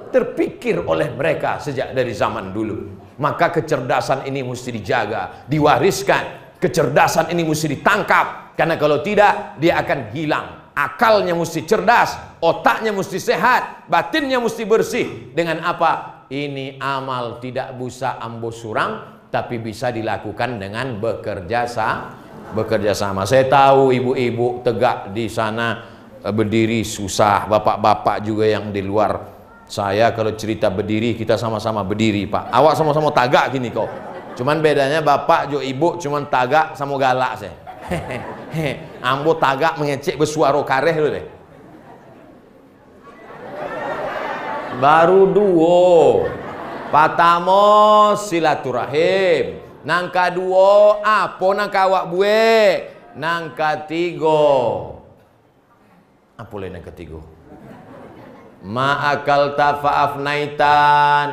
Terpikir oleh mereka sejak dari zaman dulu. Maka kecerdasan ini mesti dijaga, diwariskan. Kecerdasan ini mesti ditangkap, karena kalau tidak dia akan hilang. Akalnya mesti cerdas, otaknya mesti sehat, batinnya mesti bersih. Dengan apa? Ini amal tidak bisa ambo surang, tapi bisa dilakukan dengan bekerja sama. Saya tahu ibu-ibu tegak di sana berdiri susah, bapak-bapak juga yang di luar. Saya kalau cerita berdiri, kita sama-sama berdiri, Pak. Awak sama-sama tagak gini kok. Cuman bedanya bapak jo ibu cuman tagak sama galak saya. Ambo tagak mengecek bersuara kareh dulu deh. Baru duo. Patamo silaturahim. Nangka duo apa nangka awak bue? Nangka tigo. Apa lain nangka tigo? Ma'akal tafa'afnaita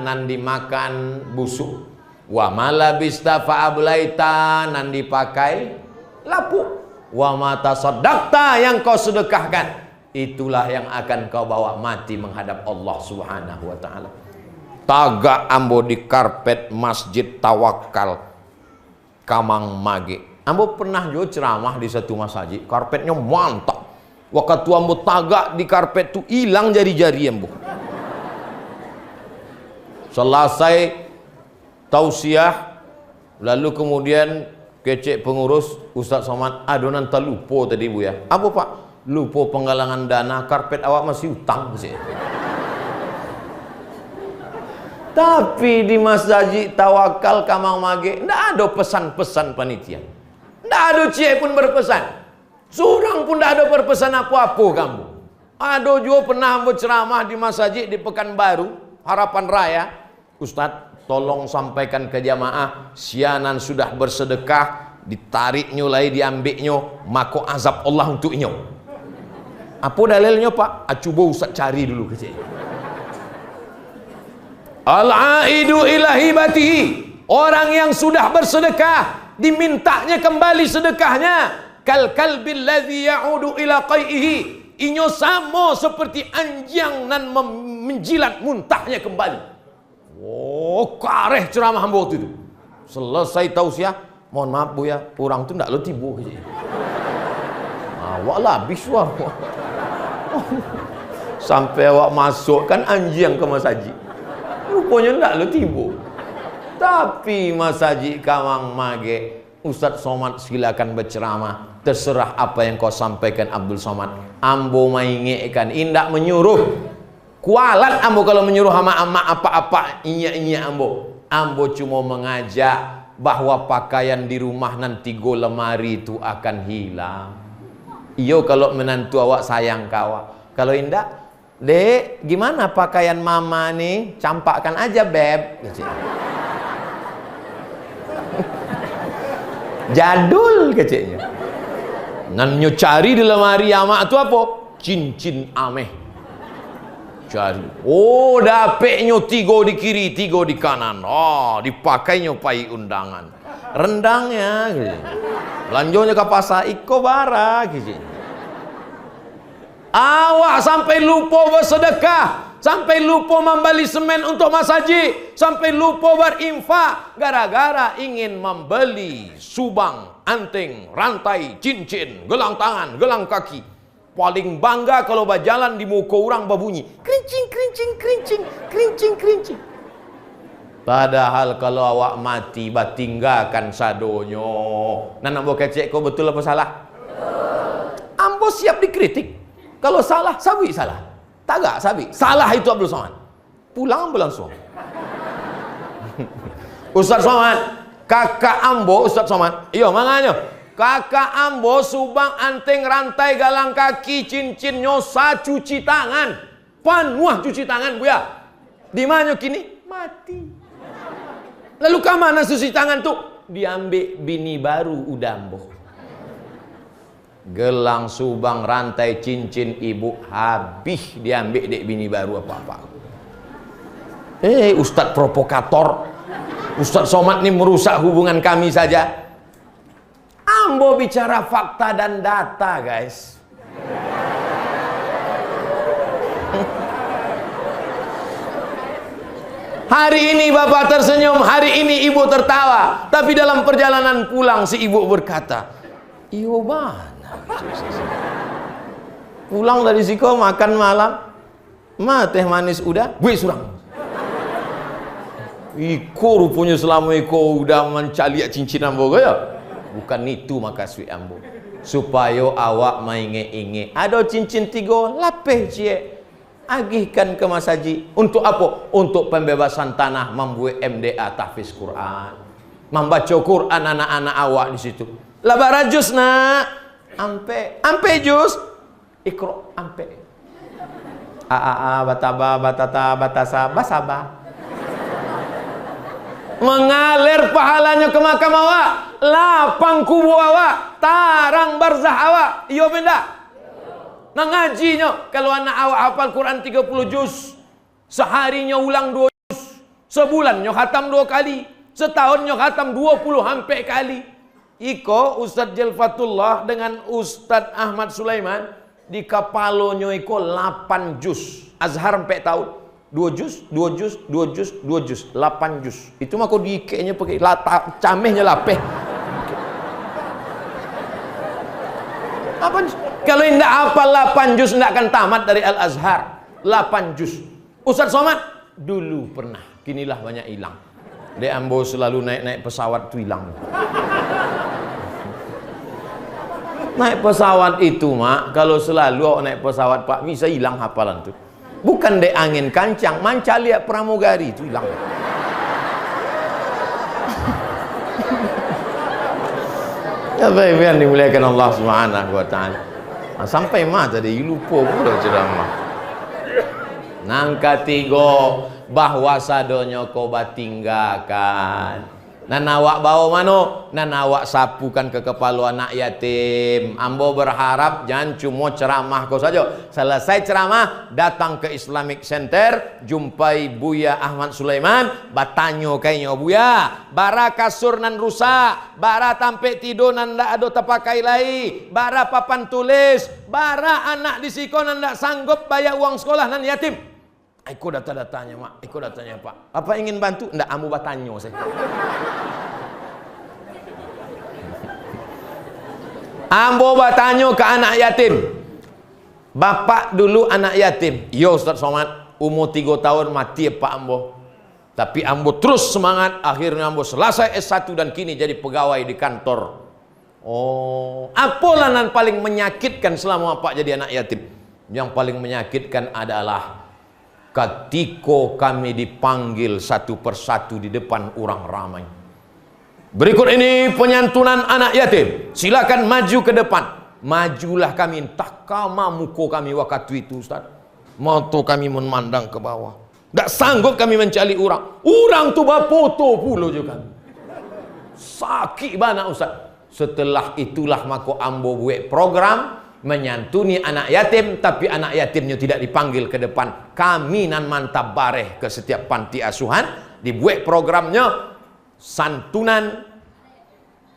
nan dimakan busuk. Wa malabista fa'ablaita nan dipakai lapuk. Wa mata sadaqta yang kau sedekahkan, itulah yang akan kau bawa mati menghadap Allah Subhanahu wa taala. Tagak ambo di karpet Masjid Tawakal Kamang Mage. Ambo pernah juga ceramah di satu masjid, karpetnya mantap. Waktu ambo tagak di karpet tu hilang jari-jari ambo. Selesai tausiah, lalu kemudian kecek pengurus, Ustaz Somad, adonan tak lupa tadi bu ya. Apa pak? Lupa penggalangan dana, karpet awak masih utang sih. Tapi di Masjid Tawakal Kamang Mage tidak ada pesan-pesan panitia. Tidak ada cik pun berpesan. Surang pun tidak ada berpesan apa-apa kamu. Ada juga pernah berceramah di masjid di Pekanbaru, Harapan Raya. Ustaz, tolong sampaikan ke jamaah, sianan sudah bersedekah, ditariknya lagi diambilnya, maka azab Allah untuknya. Apa dalilnya pak? Coba Ustaz cari dulu kecil. Al-aidu ila hibatihi. Orang yang sudah bersedekah dimintanya kembali sedekahnya. Kal kalbil ladzi ya'udu ila qaihi. Inyo sama seperti anjing nan menjilat muntahnya kembali. Oh, kareh ceramah hamba waktu itu. Selesai tausiah, mohon maaf bu ya, orang tu ndak lo tibu ke. Awak lah habis suara. Sampai awak masuk kan anjing ke masjid. Rupanya ndak lo tibu. Tapi masjid Kamang Mage, Ustaz Somad silakan berceramah. Terserah apa yang kau sampaikan Abdul Somad. Ambo maingekan, indak menyuruh. Kualat ambo kalau menyuruh sama amak apa-apa inya ambo. Ambo cuma mengajak bahwa pakaian di rumah nanti go lemari itu akan hilang. Iyo kalau menantu awak sayang kawak. Kalau indak, dek gimana pakaian mama nih? Campakkan aja beb. Jadul kecilnya. Nanyo cari di lemari amak itu apa? Cincin ameh. Cari. Oh, dapetnya 3 di kiri, 3 di kanan. Oh, dipakainya pai undangan. Rendangnya gitu. Belanjonya ke pasar iko bara gitu. Awak sampai lupa bersedekah, sampai lupa membeli semen untuk masjid, sampai lupa berinfak gara-gara ingin membeli subang, anting, rantai, cincin, gelang tangan, gelang kaki. Paling bangga kalau berjalan di muka orang berbunyi kerincing, kerincing, kerincing, kerincing, kerincing. Padahal kalau awak mati batinggalkan sadonyo. Nana mau kecek kau betul apa salah? Ambo siap dikritik. Kalau salah, sabi salah. Tagak sabi. Salah itu Abdul Somad. Pulang berlangsung. Ustaz Somad, kakak Ambo Ustaz Somad. Iyo makanya. Kakak Ambo subang anting rantai galang kaki cincin nyosa cuci tangan. Panuah cuci tangan buya. Di mana kini? Mati. Lalu ke mana cuci tangan tuh? Diambil bini baru udah Ambo. Gelang subang rantai cincin ibu habis diambil dek bini baru apa-apa. Ustadz provokator. Ustadz Somad ini merusak hubungan kami saja. Ambo bicara fakta dan data, guys. Hari ini bapak tersenyum, hari ini ibu tertawa. Tapi dalam perjalanan pulang si ibu berkata, "Iyo mana? Pulang dari siko makan malam, teh manis udah, gue surang. Iko rupanya selama iko udah mencari cincin Ambo ya." Bukan itu makasih Ambo. Supaya awak mainge-inge. Ada cincin 3 lapeh cie. Agihkan ke Mas Haji. Untuk apa? Untuk pembebasan tanah, membuat MDA tahfiz Quran. Membaca Quran anak-anak awak di situ. Labar jus nak. Ampe jus. Ikro ampe. Bataba batata batasa basaba. Mengalir pahalanya ke makam awak, lapang kubu awak, tarang barzah awak. Iyo benda. Nah ngajinya, kalau anak awak hafal Quran 30 juz, seharinya ulang 2 juz, sebulannya khatam 2 kali, setahunnya khatam 20 hampir kali. Iko Ustadz Jelfatullah dengan Ustadz Ahmad Sulaiman di kapalonya iko 8 juz, Azhar 4 tahun. 2 juz, 2 juz, 2 juz, 2 juz, 8 juz. Itu mah kau diikenya pakai camehnya lapeh. Apa? Kalau tidak hafal 8 juz tidak akan tamat dari Al-Azhar. 8 juz. Ustaz Somad dulu pernah, kinilah banyak hilang. Dek Ambo selalu naik pesawat itu hilang. Naik pesawat itu mak, kalau selalu naik pesawat Pak bisa hilang hafalan tuh. Bukan dek angin kancang, manca lihat pramugari itu hilang. Apa yang dimuliakan Allah Subhanahu wa taala. Sampai mah tadi lupa pula ceramah. Nang ketiga bahwa sadonyo kau batinggalkan. Nanawak bawa mano, nanawak sapukan ke kepala anak yatim. Ambo berharap jangan cuma ceramah kau saja. Selesai ceramah, datang ke Islamic Center, jumpai Buya Ahmad Sulaiman, batanyo kayaknya Buya, bara kasur nan rusak, bara tampe tidur nan ndak ada terpakai lagi, bara papan tulis, bara anak di siko nan ndak sanggup bayar uang sekolah nan yatim. Aku data-datanya mak, aku datanya pak. Apa ingin bantu? Ndak, amu batanyo saya. Ambo batanyo ke anak yatim. Bapak dulu anak yatim. Yo Ustaz Somad, umur 3 tahun mati Pak Ambo. Tapi Ambo terus semangat. Akhirnya Ambo selesai S1 dan kini jadi pegawai di kantor. Oh, apalah yang paling menyakitkan selama Pak jadi anak yatim? Yang paling menyakitkan adalah ketika kami dipanggil satu persatu di depan orang ramai. Berikut ini penyantunan anak yatim. Silakan maju ke depan. Majulah kami, entah kama muka kami waktu itu Ustaz. Mata kami memandang ke bawah. Tak sanggup kami mencari orang. Orang tu berfoto pula juga. Sakit banget Ustaz. Setelah itulah maka Ambo buat program menyantuni anak yatim, tapi anak yatimnya tidak dipanggil ke depan. Kami nan mantap bareh ke setiap panti asuhan, dibuat programnya santunan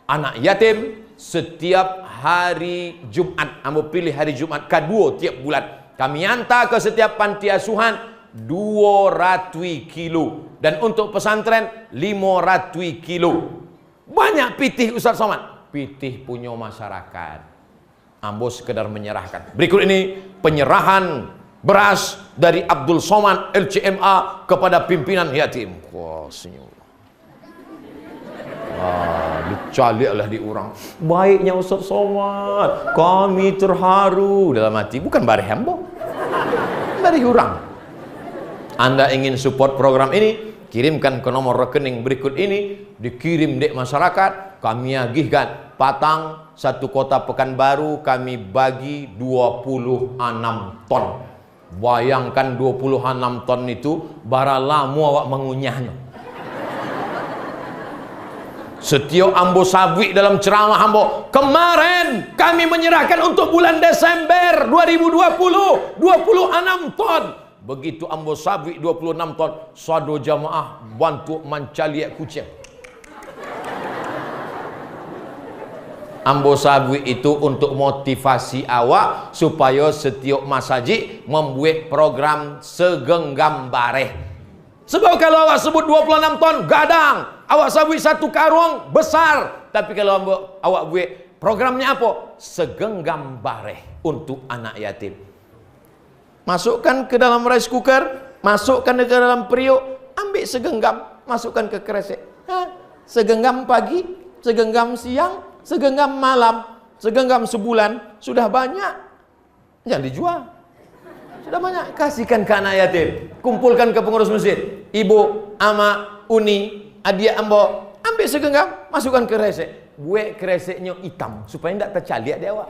anak yatim setiap hari Jumat. Ambo pilih hari Jumat kedua tiap bulan. Kami hantar ke setiap panti asuhan 200 kilo. Dan untuk pesantren 500 kilo. Banyak pitih Ustaz Somad. Pitih punya masyarakat. Ambo sekedar menyerahkan. Berikut ini penyerahan beras dari Abdul Somad LCMA kepada pimpinan yatim. Wah, senyum. Dicaliklah di orang. Baiknya Ustaz Somad, kami terharu. Dalam hati, bukan bari hembo, dari orang. Anda ingin support program ini, kirimkan ke nomor rekening berikut ini, dikirim dek masyarakat, kami agihkan. Patang, satu kota Pekanbaru, kami bagi 26 ton. Bayangkan 26 ton itu, bara lama awak mengunyahnya. Setiap ambo sabwi dalam ceramah ambo, kemarin kami menyerahkan untuk bulan Desember 2020 26 ton. Begitu ambo sabwi 26 ton, sado jamaah bantu mencaliak kucing. Ambo sabwi itu untuk motivasi awak supaya setiap masjid membuat program segenggam bareh. Sebab kalau awak sebut 26 ton gadang, awak sabwi satu karung besar. Tapi kalau awak buat programnya apa? Segenggam bareh untuk anak yatim. Masukkan ke dalam rice cooker, masukkan ke dalam periuk, ambil segenggam, masukkan ke kresek. Segenggam pagi, segenggam siang, segenggam malam, segenggam sebulan, sudah banyak. Jangan dijual. Sudah banyak, kasihkan ke anak yatim. Kumpulkan ke pengurus masjid. Ibu, ama, uni, adia ambo, ambil segenggam, masukkan ke kresek. Buat kreseknya hitam supaya tidak tercaliak dia awak.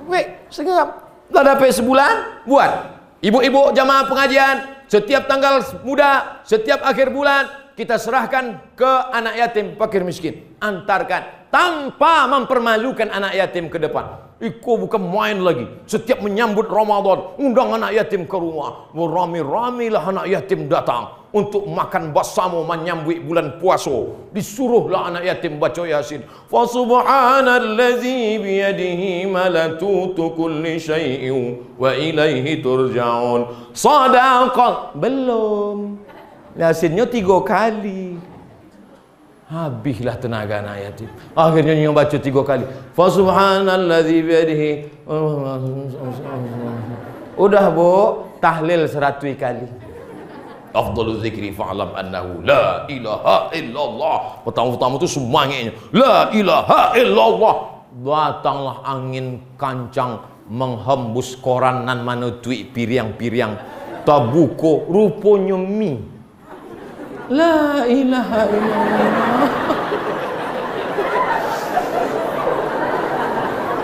Buat segenggam. Dah dapat sebulan, buat. Ibu-ibu jamaah pengajian, setiap tanggal muda, setiap akhir bulan, kita serahkan ke anak yatim, fakir miskin. Antarkan, tanpa mempermalukan anak yatim ke depan. Iko bukan main lagi. Setiap menyambut Ramadan, undang anak yatim ke rumah. Rami-ramilah anak yatim datang untuk makan bersama menyambut bulan puasa. Disuruhlah anak yatim baca Yasin. Fa subhanallazi biyadihi malatutu kulli syai'in wa ilaihi turja'un. Sadaqah. Belum. Yasinnya 3 kali. Habislah tenaga anak yatim. Akhirnya yang baca 3 kali. Fa subhanallazi biyadihi. Udah bu, tahlil 100 kali. Afdhalu dzikri fa'lam annahu la ilaha illallah. Pertama-tama itu semuanya la ilaha illallah. Datanglah angin kancang menghembus koran nan manutui piriang-piriang. Tabuko rupanya mi. La ilaha illallah.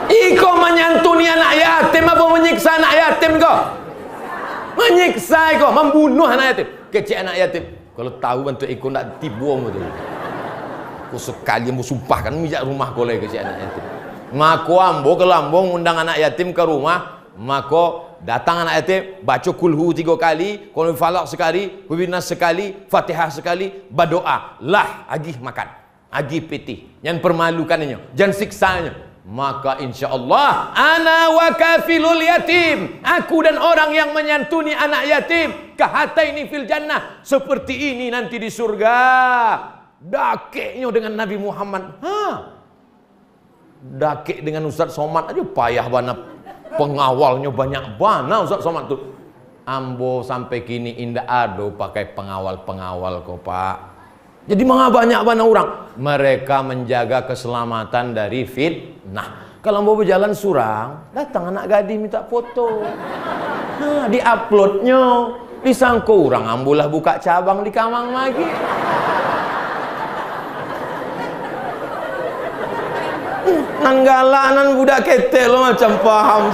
Iko menyantuni anak yatim apa menyiksa anak yatim kau? Menyiksa kau, membunuh anak yatim. Kecil anak yatim. Kalau tahu bentuk iko nak tibuang betul. Kau sekali mau sumpahkan mijak rumah kau lagi kecil anak yatim. Mako ambo kalau ambo undang anak yatim ke rumah, mako datang anak yatim, baca kulhu 3 kali, qul falaq sekali, hubinas sekali, Fatihah sekali, berdoa. Lah agih makan, agih pitih. Jangan permalukannya, jangan siksanya. Maka insya-Allah ana wa kafilul yatim. Aku dan orang yang menyantuni anak yatim kahataini fil jannah. Seperti ini nanti di surga. Dakeknya dengan Nabi Muhammad. Dakek dengan Ustaz Somad aja payah banget. Pengawalnya banyak banget Ustaz Somad tuh. Ambo sampai kini indah ado pakai pengawal-pengawal kok Pak. Jadi banyak orang. Mereka menjaga keselamatan dari fitnah. Kalau mau berjalan surang, datang anak gadis minta foto. Di-uploadnya, disangka orang ambulah buka cabang di Kamang lagi. Nanggalanan budak ketek lo macam paham.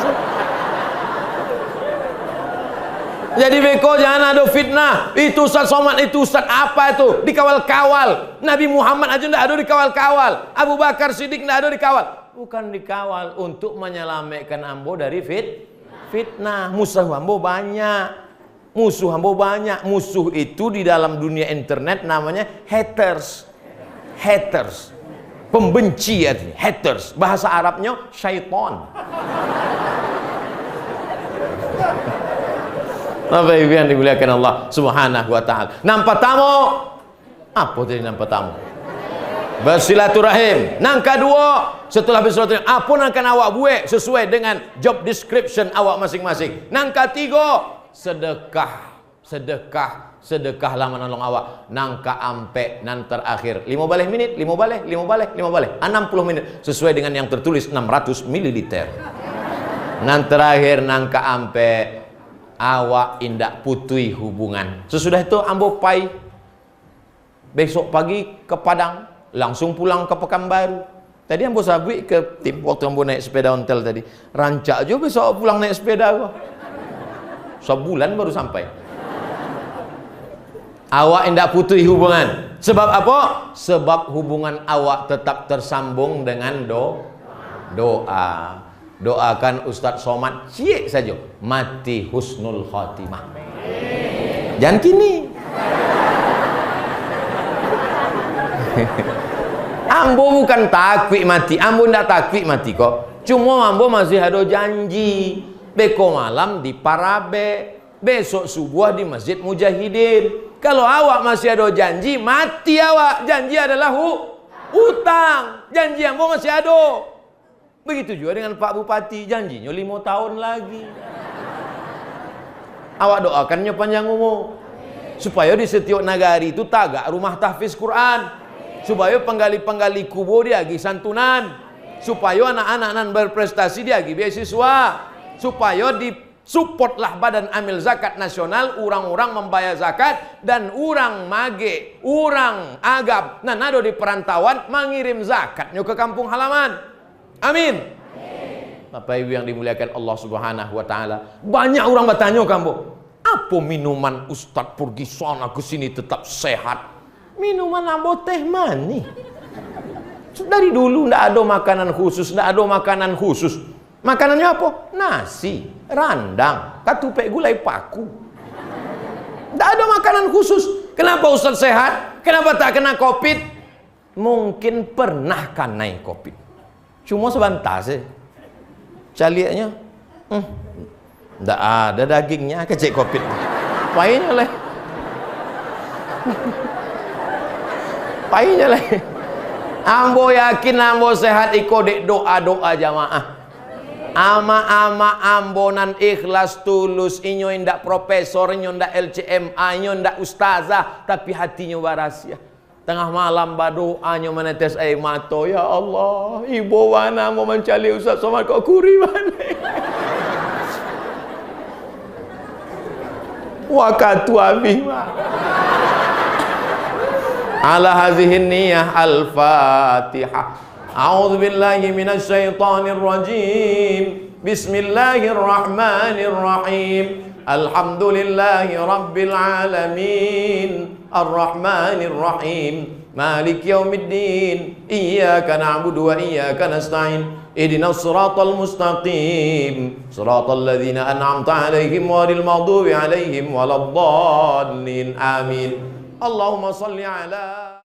Jadi beko jangan ada fitnah. Itu Ustaz Somad, itu Ustaz apa itu? Dikawal-kawal. Nabi Muhammad aja tidak ada dikawal-kawal. Abu Bakar Siddiq tidak ada dikawal. Bukan dikawal untuk menyelamatkan ambo dari fitnah. Musuh ambo banyak. Musuh itu di dalam dunia internet namanya haters. Pembenci ya, haters. Bahasa Arabnya syaitan. Bapak Ibu yang dimuliakan Allah Subhanahu wa taala. Nampak tamu. Apa tadi nampak tamu? Bersilaturahim. Nang kedua, setelah bersilaturahim, apa yang akan awak buat sesuai dengan job description awak masing-masing. Nang ketiga, sedekah. Sedekahlah menolong awak. Nang keampe, nang terakhir 15 minit, 15 60 menit sesuai dengan yang tertulis 600 ml. Nang terakhir nang keampe awak indak putui hubungan. Sesudah itu ambo pai besok pagi ke Padang, langsung pulang ke Pekanbaru. Tadi ambo sabik ke tim waktu ambo naik sepeda ontel tadi. Rancak juga besok pulang naik sepeda gua. Sebulan baru sampai. Awak indak putui hubungan. Sebab apa? Sebab hubungan awak tetap tersambung dengan doa. Doakan Ustadz Somad cik saja mati husnul khotimah. Jangan kini. Ambo bukan takwi mati, ambo ndak takwi mati kok. Cuma ambo masih ada janji. Beko malam di Parabe, besok subuh di Masjid Mujahidin. Kalau awak masih ada janji, mati awak. Janji adalah hutang. Janji ambo masih ada. Begitu juga dengan Pak Bupati, janjinya 5 tahun lagi. Awak doakannya panjang umur. Supaya di setiap nagari itu tagak rumah tahfiz Quran. Supaya penggali-penggali kubur dia agi santunan. Supaya anak-anak nan berprestasi dia agi beasiswa. Supaya supportlah Badan Amil Zakat Nasional, orang-orang membayar zakat dan orang mage, orang agap, nah nado di perantauan mengirim zakatnya ke kampung halaman. Amin. Bapak Ibu yang dimuliakan Allah Subhanahu wa taala. Banyak orang bertanya kamu, apa minuman Ustadz pergi sana ke sini tetap sehat? Minuman ambo teh manis. Dari dulu ndak ada makanan khusus, Makanannya apa? Nasi, randang, katupek gulai paku. Ndak ada makanan khusus. Kenapa Ustadz sehat? Kenapa tak kena Covid? Mungkin pernah kena Covid. Cuma sebentar sih. Caliaknya ndak ada dagingnya, kecek Covid. Pahitnya leh. Pahitnya leh. Ambo yakin ambo sehat iko dek doa-doa jamaah. Ama-ama ambonan ikhlas tulus, inyo ndak profesor, inyo ndak LCMA, inyo ndak ustazah, tapi hatinya warasia. Tengah malam berdoa nyo menetes air mata, ya Allah, ibu wana mau mencari Ustaz Somad kok kuri mana? Wakatu abih mah. Ala hadhihi niyah al-Fatihah. A'udzu billahi minasy syaithanir rajim. Bismillahirrahmanirrahim. Alhamdulillahi rabbil alamin. Ar-Rahmanir Rahim. Malik yaumiddin. Iyyaka na'budu wa iyyaka nasta'in. Ihdinas siratal mustaqim. Siratal ladzina an'amta 'alaihim ghairil maghdubi 'alaihim waladdallin. Amin. Allahumma shalli ala